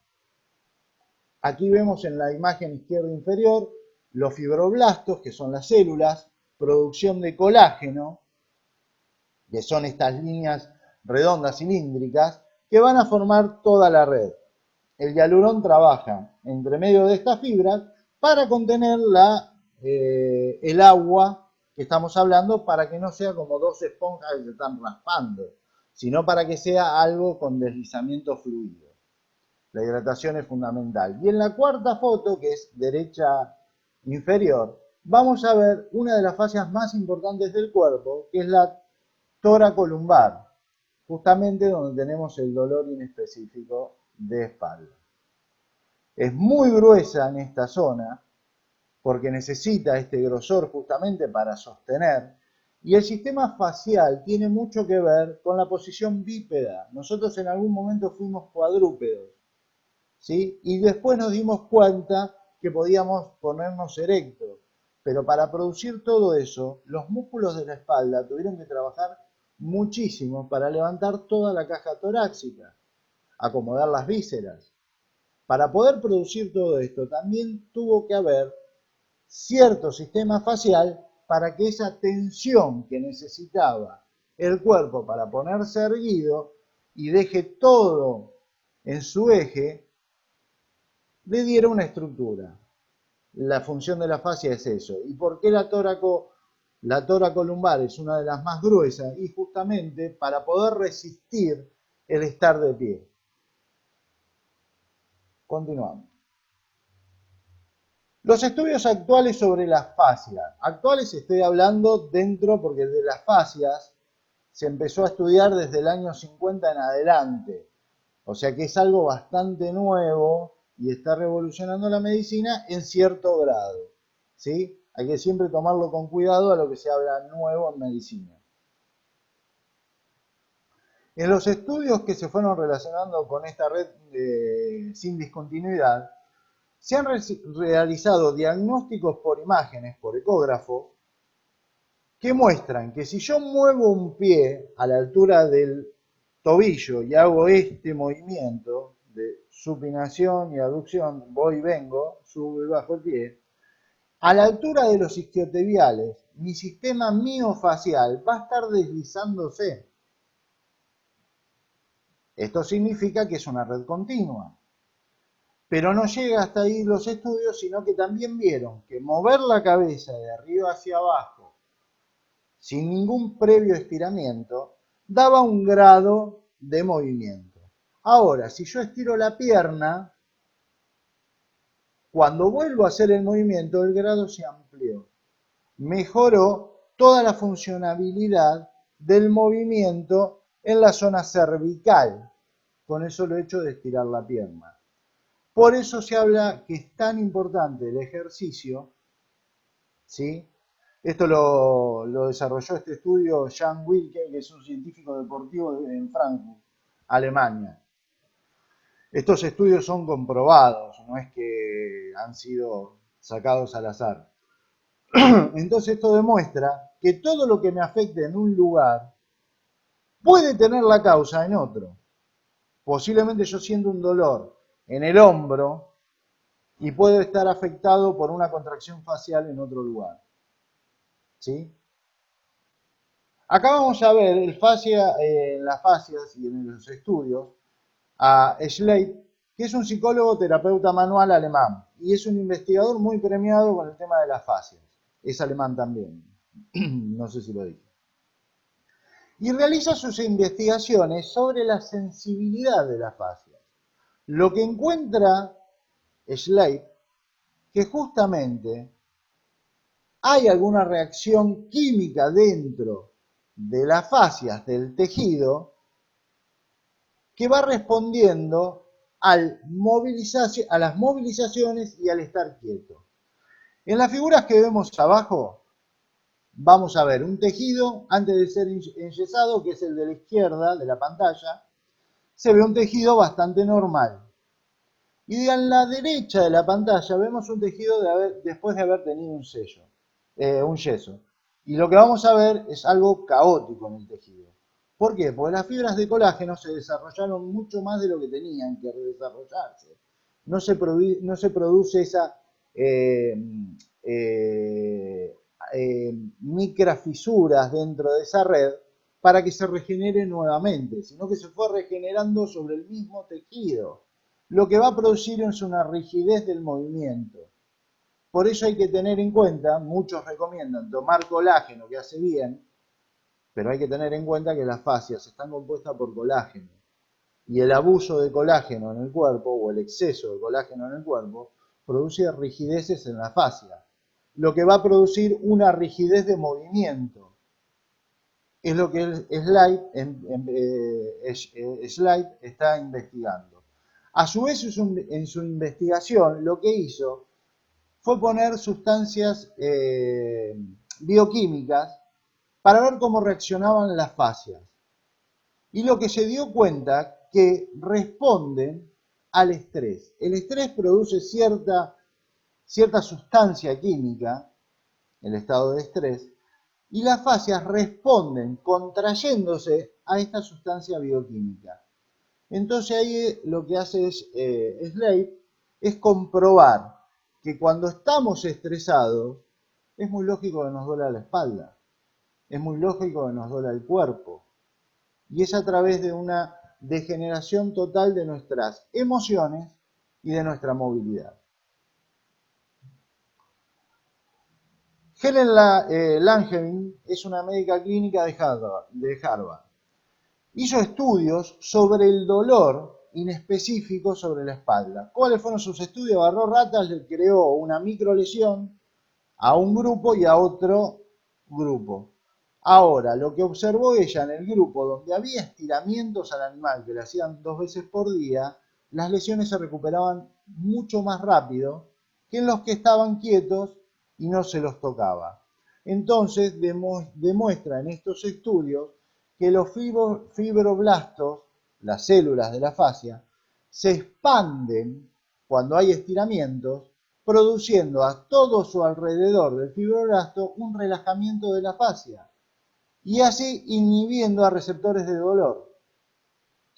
Aquí vemos en la imagen izquierda inferior los fibroblastos, que son las células, producción de colágeno, que son estas líneas redondas cilíndricas, que van a formar toda la red. El hialurón trabaja entre medio de estas fibras para contener el agua que estamos hablando, para que no sea como dos esponjas que se están raspando, sino para que sea algo con deslizamiento fluido. La hidratación es fundamental. Y en la cuarta foto, que es derecha inferior, vamos a ver una de las fascias más importantes del cuerpo, que es la toracolumbar, justamente donde tenemos el dolor inespecífico de espalda. Es muy gruesa en esta zona, porque necesita este grosor justamente para sostener, y el sistema facial tiene mucho que ver con la posición bípeda. Nosotros en algún momento fuimos cuadrúpedos, ¿sí? Y después nos dimos cuenta que podíamos ponernos erectos, pero para producir todo eso, los músculos de la espalda tuvieron que trabajar muchísimo para levantar toda la caja torácica, acomodar las vísceras. Para poder producir todo esto, también tuvo que haber cierto sistema facial para que esa tensión que necesitaba el cuerpo para ponerse erguido y deje todo en su eje, le diera una estructura. La función de la fascia es eso. ¿Y por qué la toracolumbar es una de las más gruesas? Y justamente para poder resistir el estar de pie. Continuamos. Los estudios actuales sobre las fascias. Actuales estoy hablando dentro, porque de las fascias se empezó a estudiar desde el año 50 en adelante. O sea que es algo bastante nuevo y está revolucionando la medicina en cierto grado, ¿sí? Hay que siempre tomarlo con cuidado a lo que se habla nuevo en medicina. En los estudios que se fueron relacionando con esta red sin discontinuidad, se han realizado diagnósticos por imágenes, por ecógrafo, que muestran que si yo muevo un pie a la altura del tobillo y hago este movimiento de supinación y aducción, voy y vengo, subo y bajo el pie, a la altura de los isquiotibiales, mi sistema miofacial va a estar deslizándose. Esto significa que es una red continua. Pero no llega hasta ahí los estudios, sino que también vieron que mover la cabeza de arriba hacia abajo, sin ningún previo estiramiento, daba un grado de movimiento. Ahora, si yo estiro la pierna, cuando vuelvo a hacer el movimiento, el grado se amplió. Mejoró toda la funcionabilidad del movimiento en la zona cervical, con el solo hecho de estirar la pierna. Por eso se habla que es tan importante el ejercicio, ¿sí? Esto lo desarrolló este estudio Jan Wilke, que es un científico deportivo en Frankfurt, Alemania. Estos estudios son comprobados, no es que han sido sacados al azar. Entonces esto demuestra que todo lo que me afecte en un lugar puede tener la causa en otro. Posiblemente yo siento un dolor en el hombro y puedo estar afectado por una contracción facial en otro lugar. ¿Sí? Acá vamos a ver en las fascias y en los estudios a Schleip, que es un psicólogo terapeuta manual alemán y es un investigador muy premiado con el tema de las fascias. Es alemán también, no sé si lo dije. Y realiza sus investigaciones sobre la sensibilidad de las fascias. Lo que encuentra Schleip, que justamente hay alguna reacción química dentro de las fascias del tejido que va respondiendo a las movilizaciones y al estar quieto. En las figuras que vemos abajo, vamos a ver un tejido antes de ser enyesado, que es el de la izquierda de la pantalla. Se ve un tejido bastante normal. Y en la derecha de la pantalla vemos un tejido después de haber tenido un yeso. Y lo que vamos a ver es algo caótico en el tejido. ¿Por qué? Porque las fibras de colágeno se desarrollaron mucho más de lo que tenían que desarrollarse. No se produce esa microfisuras dentro de esa red para que se regenere nuevamente, sino que se fue regenerando sobre el mismo tejido. Lo que va a producir es una rigidez del movimiento. Por eso hay que tener en cuenta, muchos recomiendan tomar colágeno, que hace bien, pero hay que tener en cuenta que las fascias están compuestas por colágeno. Y el abuso de colágeno en el cuerpo, o el exceso de colágeno en el cuerpo, produce rigideces en la fascia, lo que va a producir una rigidez de movimiento. Es lo que Schleip está investigando. A su vez, en su investigación, lo que hizo fue poner sustancias bioquímicas para ver cómo reaccionaban las fascias. Y lo que se dio cuenta que responden al estrés. El estrés produce cierta sustancia química, el estado de estrés, y las fascias responden contrayéndose a esta sustancia bioquímica. Entonces ahí lo que hace Schleip es comprobar que cuando estamos estresados es muy lógico que nos duela la espalda, es muy lógico que nos duela el cuerpo, y es a través de una degeneración total de nuestras emociones y de nuestra movilidad. Helen Langevin es una médica clínica de Harvard. Hizo estudios sobre el dolor inespecífico sobre la espalda. ¿Cuáles fueron sus estudios? Agarró ratas, le creó una microlesión a un grupo y a otro grupo. Ahora, lo que observó ella en el grupo donde había estiramientos al animal que le hacían 2 veces por día, las lesiones se recuperaban mucho más rápido que en los que estaban quietos y no se los tocaba. Entonces, demuestra en estos estudios que los fibroblastos, las células de la fascia, se expanden cuando hay estiramientos, produciendo a todo su alrededor del fibroblasto un relajamiento de la fascia y así inhibiendo a receptores de dolor.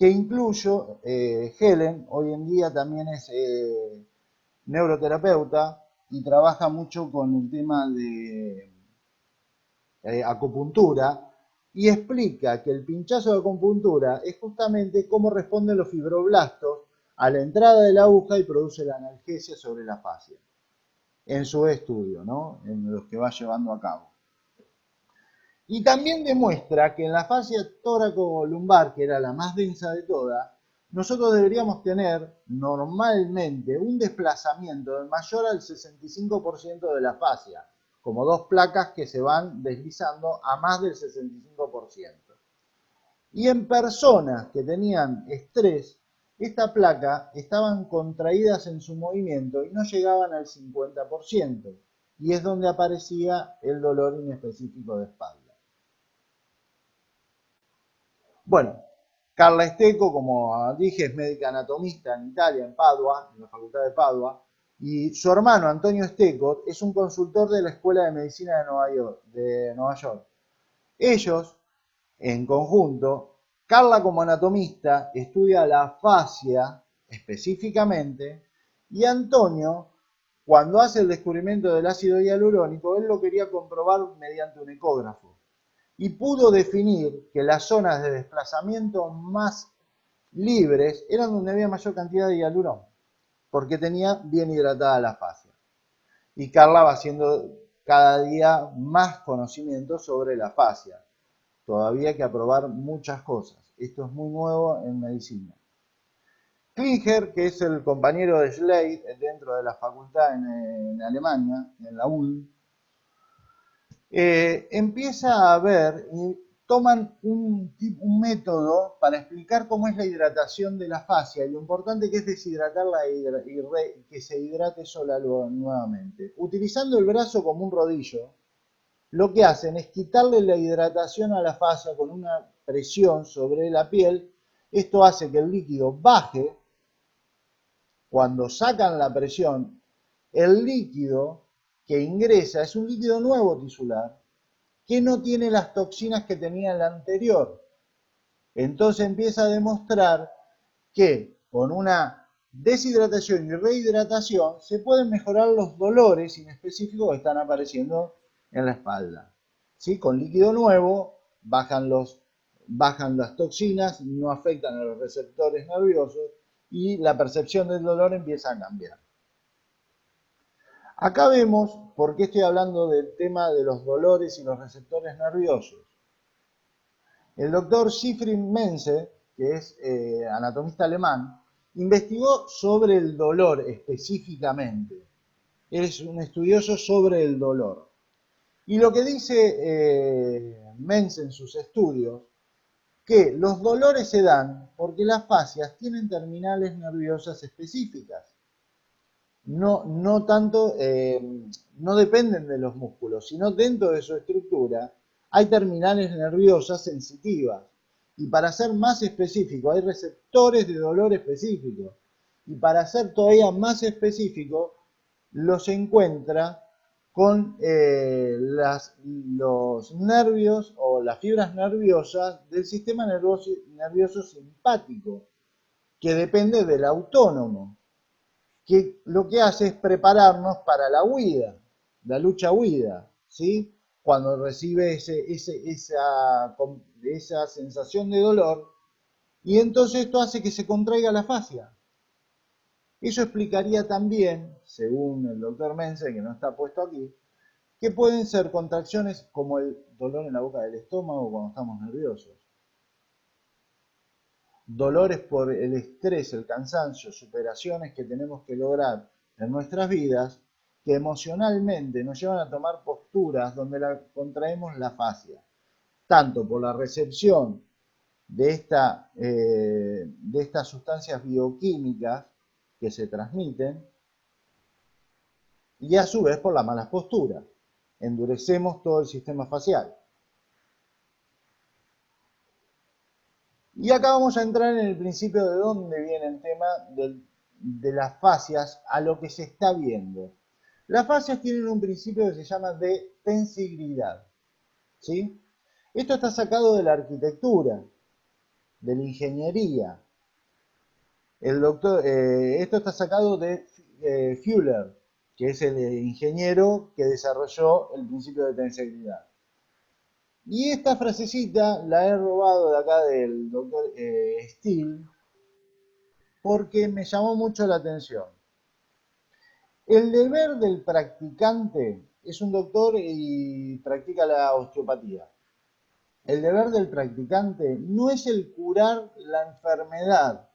que incluyo, Helen hoy en día también es neuroterapeuta y trabaja mucho con el tema de acupuntura, y explica que el pinchazo de acupuntura es justamente cómo responden los fibroblastos a la entrada de la aguja y produce la analgesia sobre la fascia, en su estudio, ¿no? En los que va llevando a cabo. Y también demuestra que en la fascia tóraco-lumbar, que era la más densa de todas, nosotros deberíamos tener normalmente un desplazamiento mayor al 65% de la fascia, como dos placas que se van deslizando a más del 65%. Y en personas que tenían estrés, esta placa estaban contraídas en su movimiento y no llegaban al 50%, y es donde aparecía el dolor inespecífico de espalda. Bueno, Carla Stecco, como dije, es médica anatomista en Italia, en Padua, en la Facultad de Padua, y su hermano Antonio Stecco es un consultor de la Escuela de Medicina de Nueva York. Ellos, en conjunto, Carla como anatomista estudia la fascia específicamente, y Antonio, cuando hace el descubrimiento del ácido hialurónico, él lo quería comprobar mediante un ecógrafo. Y pudo definir que las zonas de desplazamiento más libres eran donde había mayor cantidad de hialurón, porque tenía bien hidratada la fascia. Y Carla va haciendo cada día más conocimiento sobre la fascia. Todavía hay que aprobar muchas cosas. Esto es muy nuevo en medicina. Klinger, que es el compañero de Schleid dentro de la facultad en Alemania, en la Ulm, empieza a ver y toman un método para explicar cómo es la hidratación de la fascia y lo importante que es deshidratarla y que se hidrate sola nuevamente. Utilizando el brazo como un rodillo, lo que hacen es quitarle la hidratación a la fascia con una presión sobre la piel. Esto hace que el líquido baje. Cuando sacan la presión, el líquido que ingresa es un líquido nuevo tisular, que no tiene las toxinas que tenía el anterior. Entonces empieza a demostrar que con una deshidratación y rehidratación se pueden mejorar los dolores inespecíficos que están apareciendo en la espalda. ¿Sí? Con líquido nuevo bajan las toxinas, no afectan a los receptores nerviosos y la percepción del dolor empieza a cambiar. Acá vemos por qué estoy hablando del tema de los dolores y los receptores nerviosos. El doctor Siegfried Menze, que es anatomista alemán, investigó sobre el dolor específicamente. Es un estudioso sobre el dolor. Y lo que dice Menze en sus estudios, que los dolores se dan porque las fascias tienen terminales nerviosas específicas. No tanto, no dependen de los músculos, sino dentro de su estructura hay terminales nerviosas sensitivas. Y para ser más específico, hay receptores de dolor específicos. Y para ser todavía más específico, los encuentra con los nervios o las fibras nerviosas del sistema nervioso simpático, que depende del autónomo, que lo que hace es prepararnos para la huida, la lucha-huida, ¿sí? Cuando recibe esa sensación de dolor, y entonces esto hace que se contraiga la fascia. Eso explicaría también, según el doctor Menze, que no está puesto aquí, que pueden ser contracciones como el dolor en la boca del estómago cuando estamos nerviosos. Dolores por el estrés, el cansancio, superaciones que tenemos que lograr en nuestras vidas, que emocionalmente nos llevan a tomar posturas donde contraemos la fascia, tanto por la recepción de estas sustancias bioquímicas que se transmiten, y a su vez por las malas posturas. Endurecemos todo el sistema facial. Y acá vamos a entrar en el principio de dónde viene el tema de las fascias a lo que se está viendo. Las fascias tienen un principio que se llama de tensibilidad, ¿sí? Esto está sacado de la arquitectura. de la ingeniería. Esto está sacado de Fuller, que es el ingeniero que desarrolló el principio de tensegridad. Y esta frasecita la he robado de acá del doctor Steele, porque me llamó mucho la atención. El deber del practicante es un doctor y practica la osteopatía. El deber del practicante no es el curar la enfermedad.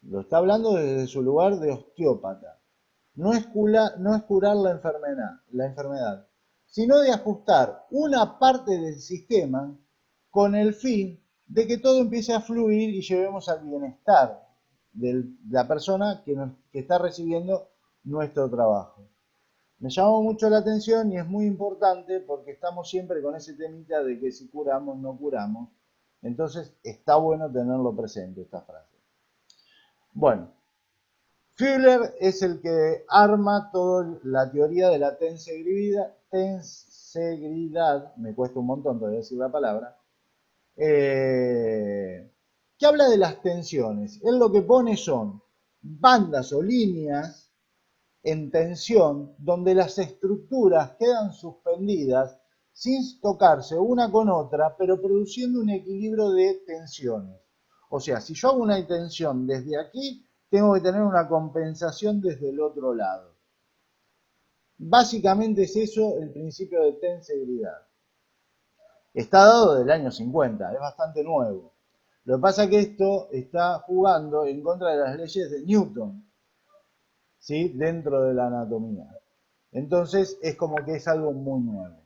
Lo está hablando desde su lugar de osteópata. No es curar la enfermedad, sino de ajustar una parte del sistema con el fin de que todo empiece a fluir y llevemos al bienestar de la persona que está recibiendo nuestro trabajo. Me llamó mucho la atención y es muy importante porque estamos siempre con ese temita de que si curamos, no curamos. Entonces está bueno tenerlo presente esta frase. Bueno, Fuller es el que arma toda la teoría de la tensegridad, me cuesta un montón todavía decir la palabra, que habla de las tensiones. Él lo que pone son bandas o líneas en tensión donde las estructuras quedan suspendidas sin tocarse una con otra, pero produciendo un equilibrio de tensiones. O sea, si yo hago una tensión desde aquí, tengo que tener una compensación desde el otro lado. Básicamente es eso el principio de tensegridad. Está dado del año 50, es bastante nuevo. Lo que pasa es que esto está jugando en contra de las leyes de Newton, ¿sí? Dentro de la anatomía. Entonces es como que es algo muy nuevo.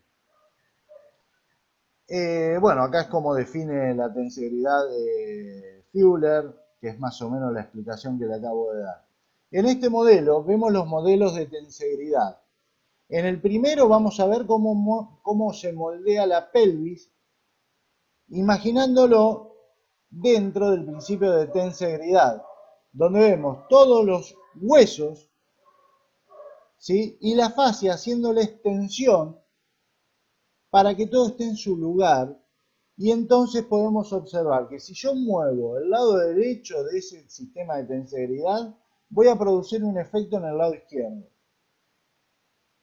Bueno, acá es como define la tensegridad de Fuller, que es más o menos la explicación que le acabo de dar. En este modelo vemos los modelos de tensegridad. En el primero vamos a ver cómo se moldea la pelvis, imaginándolo dentro del principio de tensegridad, donde vemos todos los huesos, ¿sí? Y la fascia haciéndole extensión para que todo esté en su lugar, y entonces podemos observar que si yo muevo el lado derecho de ese sistema de tensegridad, voy a producir un efecto en el lado izquierdo.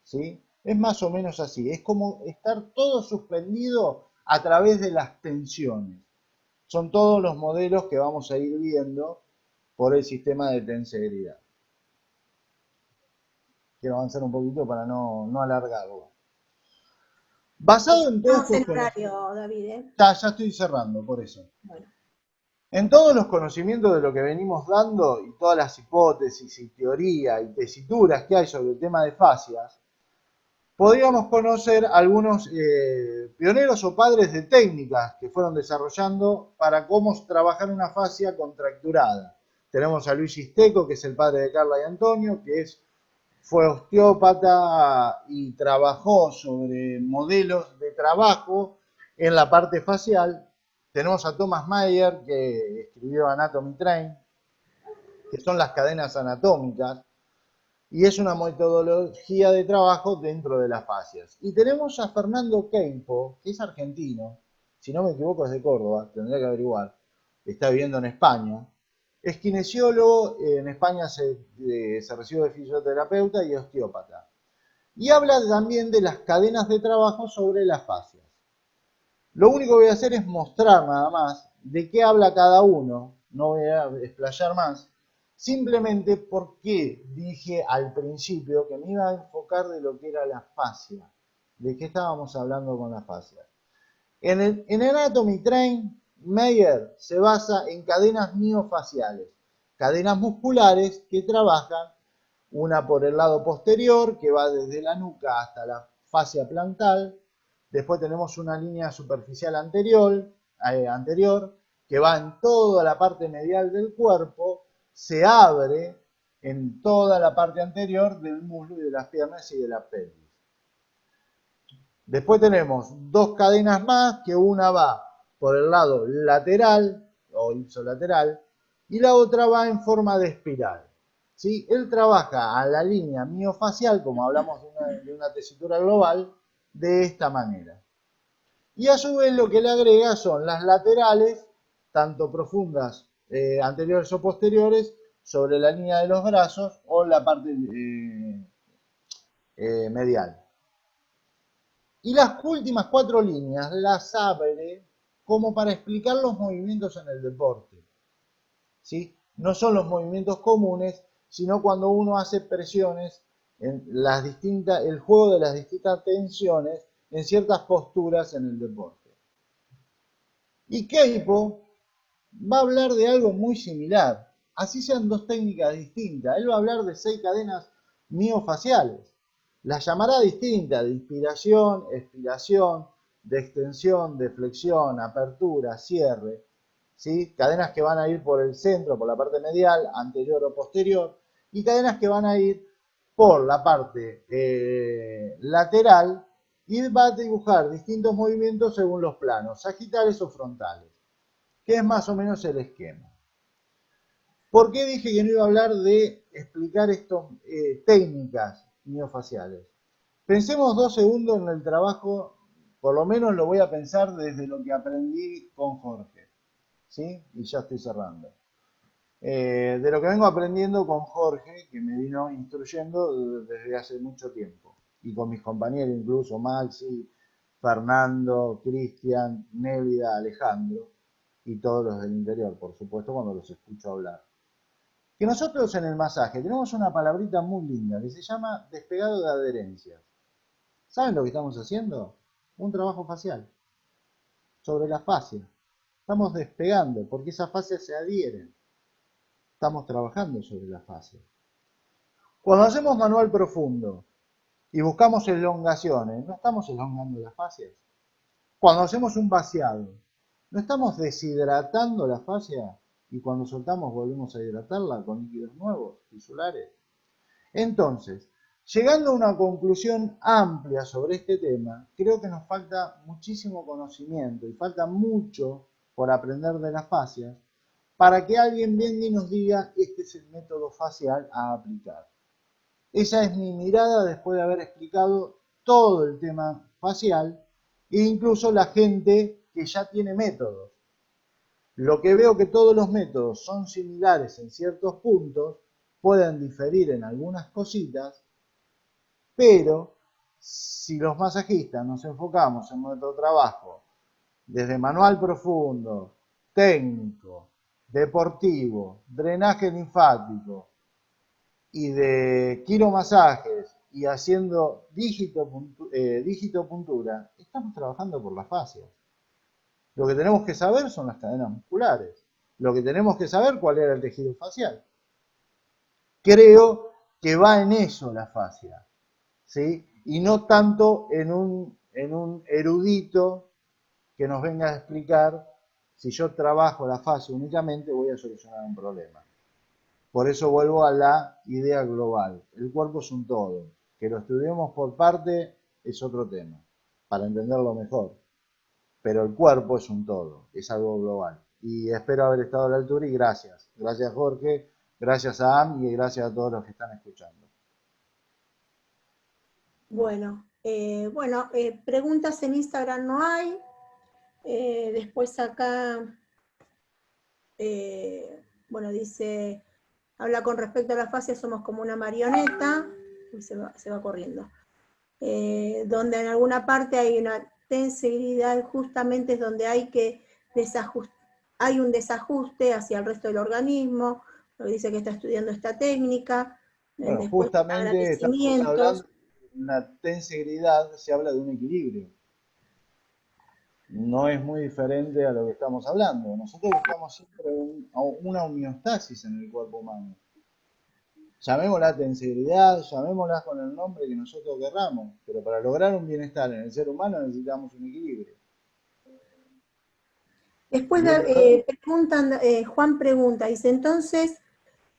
¿Sí? Es más o menos así, es como estar todo suspendido a través de las tensiones. Son todos los modelos que vamos a ir viendo por el sistema de tensegridad. Quiero avanzar un poquito para no alargarlo. Basado en todos estos conocimientos, David, ¿eh? Ya estoy cerrando, por eso. Bueno. En todos los conocimientos de lo que venimos dando y todas las hipótesis y teoría y tesituras que hay sobre el tema de fascias, podríamos conocer algunos pioneros o padres de técnicas que fueron desarrollando para cómo trabajar una fascia contracturada. Tenemos a Luis Isteco, que es el padre de Carla y Antonio, que fue osteópata y trabajó sobre modelos de trabajo en la parte facial. Tenemos a Thomas Mayer, que escribió Anatomy Train, que son las cadenas anatómicas, y es una metodología de trabajo dentro de las fascias. Y tenemos a Fernando Queipo, que es argentino, si no me equivoco es de Córdoba, tendría que averiguar, está viviendo en España. Es kinesiólogo, en España se recibe de fisioterapeuta y osteópata. Y habla también de las cadenas de trabajo sobre las fascias. Lo único que voy a hacer es mostrar nada más de qué habla cada uno, no voy a explayar más, simplemente porque dije al principio que me iba a enfocar de lo que era la fascia, de qué estábamos hablando con la fascia. En Anatomy Train, Mayer se basa en cadenas miofaciales, cadenas musculares que trabajan una por el lado posterior, que va desde la nuca hasta la fascia plantar. Después tenemos una línea superficial anterior, que va en toda la parte medial del cuerpo, se abre en toda la parte anterior del muslo y de las piernas y de la pelvis. Después tenemos dos cadenas más, que una va por el lado lateral o ipsolateral y la otra va en forma de espiral. ¿Sí? Él trabaja a la línea miofacial, como hablamos de una tesitura global, de esta manera. Y a su vez lo que le agrega son las laterales, tanto profundas, anteriores o posteriores, sobre la línea de los brazos o la parte medial. Y las últimas 4 líneas las abre como para explicar los movimientos en el deporte, ¿sí? No son los movimientos comunes, sino cuando uno hace presiones en el juego de las distintas tensiones en ciertas posturas en el deporte. Y Keipo va a hablar de algo muy similar, así sean 2 técnicas distintas. Él va a hablar de 6 cadenas miofaciales. Las llamará distintas, de inspiración, expiración, de extensión, de flexión, apertura, cierre, ¿sí? Cadenas que van a ir por el centro, por la parte medial, anterior o posterior, y cadenas que van a ir por la parte lateral, y va a dibujar distintos movimientos según los planos, sagitales o frontales, que es más o menos el esquema. ¿Por qué dije que no iba a hablar de explicar estas técnicas miofaciales? Pensemos 2 segundos en el trabajo, por lo menos lo voy a pensar desde lo que aprendí con Jorge, ¿sí? Y ya estoy cerrando. De lo que vengo aprendiendo con Jorge, que me vino instruyendo desde hace mucho tiempo, y con mis compañeros incluso, Maxi, Fernando, Cristian, Nélida, Alejandro, y todos los del interior, por supuesto, cuando los escucho hablar. Que nosotros en el masaje tenemos una palabrita muy linda que se llama despegado de adherencias. ¿Saben lo que estamos haciendo? Un trabajo facial sobre la fascia. Estamos despegando porque esas fascias se adhieren. Estamos trabajando sobre la fascia. Cuando hacemos manual profundo y buscamos elongaciones, no estamos elongando las fascias. Cuando hacemos un vaciado, no estamos deshidratando la fascia y cuando soltamos volvemos a hidratarla con líquidos nuevos, tisulares. Entonces, llegando a una conclusión amplia sobre este tema, creo que nos falta muchísimo conocimiento y falta mucho por aprender de las fascias para que alguien venga y nos diga este es el método facial a aplicar. Esa es mi mirada después de haber explicado todo el tema facial e incluso la gente que ya tiene métodos. Lo que veo que todos los métodos son similares en ciertos puntos, pueden diferir en algunas cositas, pero si los masajistas nos enfocamos en nuestro trabajo desde manual profundo, técnico, deportivo, drenaje linfático y de quiromasajes y haciendo digitopuntura, estamos trabajando por las fascias. Lo que tenemos que saber son las cadenas musculares. Lo que tenemos que saber cuál era el tejido facial. Creo que va en eso la fascia, ¿sí? Y no tanto en un erudito que nos venga a explicar si yo trabajo la fascia únicamente voy a solucionar un problema. Por eso vuelvo a la idea global. El cuerpo es un todo. Que lo estudiemos por parte es otro tema, para entenderlo mejor. Pero el cuerpo es un todo, es algo global. Y espero haber estado a la altura y gracias. Gracias Jorge, gracias a Am y gracias a todos los que están escuchando. Bueno, preguntas en Instagram no hay. Después acá, dice, habla con respecto a la fascia, somos como una marioneta. Uy, se va corriendo. Donde en alguna parte hay una tensibilidad, justamente es donde hay un desajuste hacia el resto del organismo. Lo dice que está estudiando esta técnica. Bueno, después, justamente estamos hablando de una tensigridad, se habla de un equilibrio. No es muy diferente a lo que estamos hablando. Nosotros buscamos siempre una homeostasis en el cuerpo humano. Llamémosla tensibilidad, llamémosla con el nombre que nosotros querramos, pero para lograr un bienestar en el ser humano necesitamos un equilibrio. Después Juan pregunta, dice, entonces,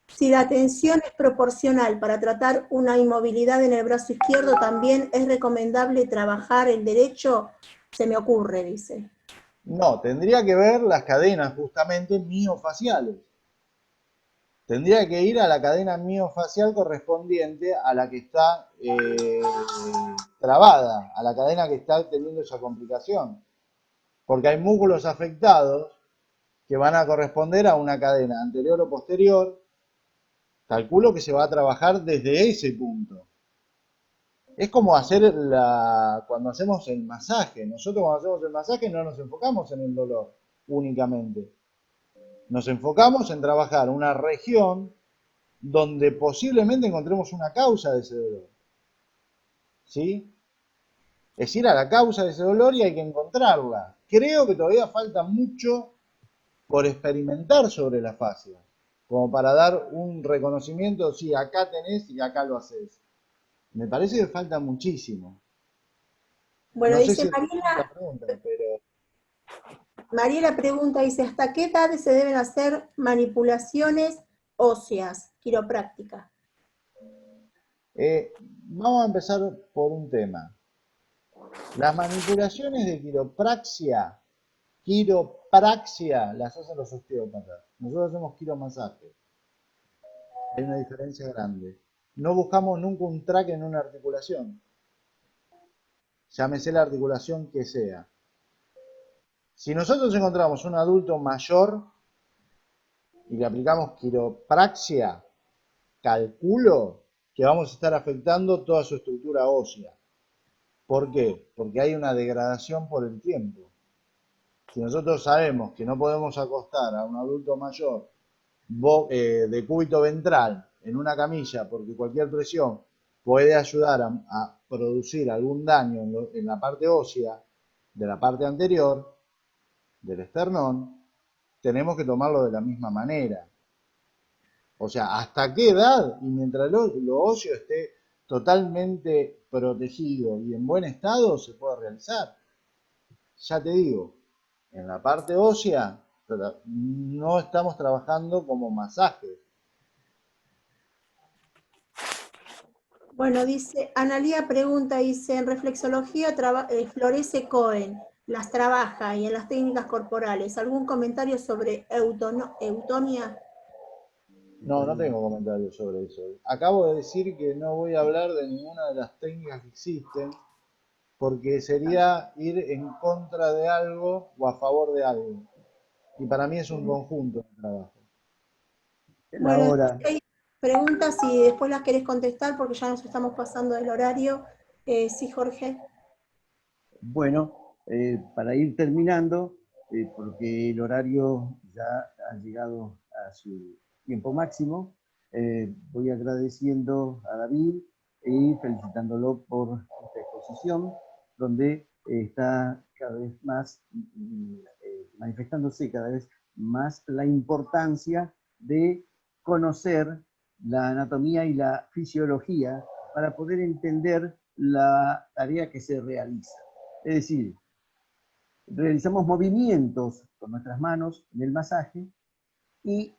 si la tensión es proporcional para tratar una inmovilidad en el brazo izquierdo, ¿también es recomendable trabajar el derecho? Se me ocurre, dice. No, tendría que ver las cadenas justamente miofaciales. Tendría que ir a la cadena miofacial correspondiente a la que está trabada, a la cadena que está teniendo esa complicación. porque hay músculos afectados que van a corresponder a una cadena anterior o posterior. Calculo que se va a trabajar desde ese punto. Es como cuando hacemos el masaje. Nosotros cuando hacemos el masaje no nos enfocamos en el dolor únicamente. Nos enfocamos en trabajar una región donde posiblemente encontremos una causa de ese dolor. ¿Sí? Es ir a la causa de ese dolor y hay que encontrarla. Creo que todavía falta mucho por experimentar sobre la fascia, como para dar un reconocimiento, sí, acá tenés y acá lo haces. Me parece que falta muchísimo. Bueno, No sé dice si respondí la pregunta, pero Mariela pregunta, dice, ¿hasta qué edad se deben hacer manipulaciones óseas, quiroprácticas? vamos a empezar por un tema. Las manipulaciones de quiropraxia las hacen los osteópatas. Nosotros hacemos quiromasaje. Hay una diferencia grande. No buscamos nunca un track en una articulación. Llámese la articulación que sea. Si nosotros encontramos un adulto mayor y le aplicamos quiropraxia, calculo que vamos a estar afectando toda su estructura ósea. ¿Por qué? Porque hay una degradación por el tiempo. Si nosotros sabemos que no podemos acostar a un adulto mayor de cúbito ventral en una camilla porque cualquier presión puede ayudar a producir algún daño en la parte ósea de la parte anterior del esternón, tenemos que tomarlo de la misma manera. O sea, ¿hasta qué edad? Y mientras lo óseo esté totalmente protegido y en buen estado, se puede realizar. Ya te digo, en la parte ósea no estamos trabajando como masaje. Bueno, dice, Analía pregunta, dice, en reflexología florece Cohen, las trabaja y en las técnicas corporales. ¿Algún comentario sobre eutonia? No, no tengo comentarios sobre eso. Acabo de decir que no voy a hablar de ninguna de las técnicas que existen, porque sería ir en contra de algo o a favor de algo. Y para mí es un conjunto de trabajo. Bueno, Ahora, hay preguntas y después las querés contestar porque ya nos estamos pasando del horario. Sí, Jorge. bueno, para ir terminando, porque el horario ya ha llegado a su tiempo máximo, voy agradeciendo a David y felicitándolo por esta exposición, donde está cada vez más manifestándose cada vez más la importancia de conocer la anatomía y la fisiología para poder entender la tarea que se realiza. Es decir, realizamos movimientos con nuestras manos en el masaje y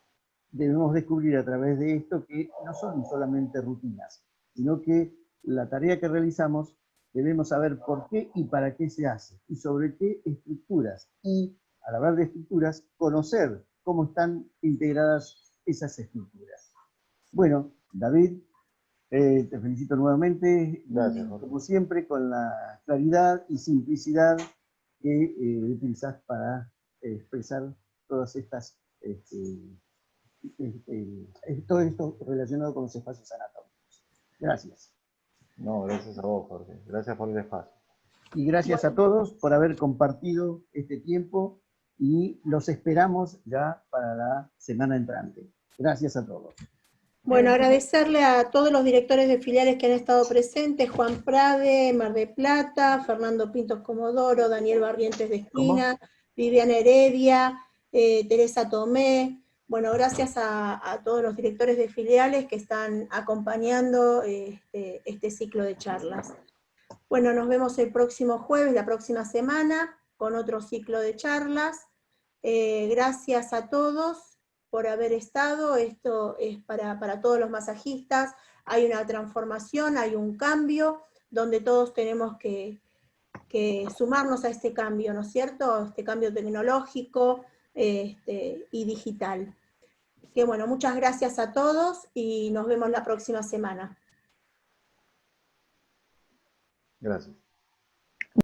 debemos descubrir a través de esto que no son solamente rutinas, sino que la tarea que realizamos debemos saber por qué y para qué se hace y sobre qué estructuras. Y al hablar de estructuras, conocer cómo están integradas esas estructuras. Bueno, David, te felicito nuevamente. Gracias, Y, Jorge. como siempre, con la claridad y simplicidad que utilizás para expresar todas estas, todo esto relacionado con los espacios anatómicos. Gracias. No, gracias a vos, Jorge. Gracias por el espacio. Y gracias a todos por haber compartido este tiempo y los esperamos ya para la semana entrante. Gracias a todos. Bueno, agradecerle a todos los directores de filiales que han estado presentes, Juan Prade, Mar de Plata, Fernando Pintos Comodoro, Daniel Barrientes de Esquina, Viviana Heredia, Teresa Tomé. Bueno, gracias a todos los directores de filiales que están acompañando este ciclo de charlas. Bueno, nos vemos el próximo jueves, la próxima semana, con otro ciclo de charlas. Gracias a todos por haber estado. Esto es para todos los masajistas. Hay una transformación, hay un cambio, donde todos tenemos que sumarnos a este cambio, ¿no es cierto? Este cambio tecnológico y digital. Que bueno, muchas gracias a todos y nos vemos la próxima semana. Gracias.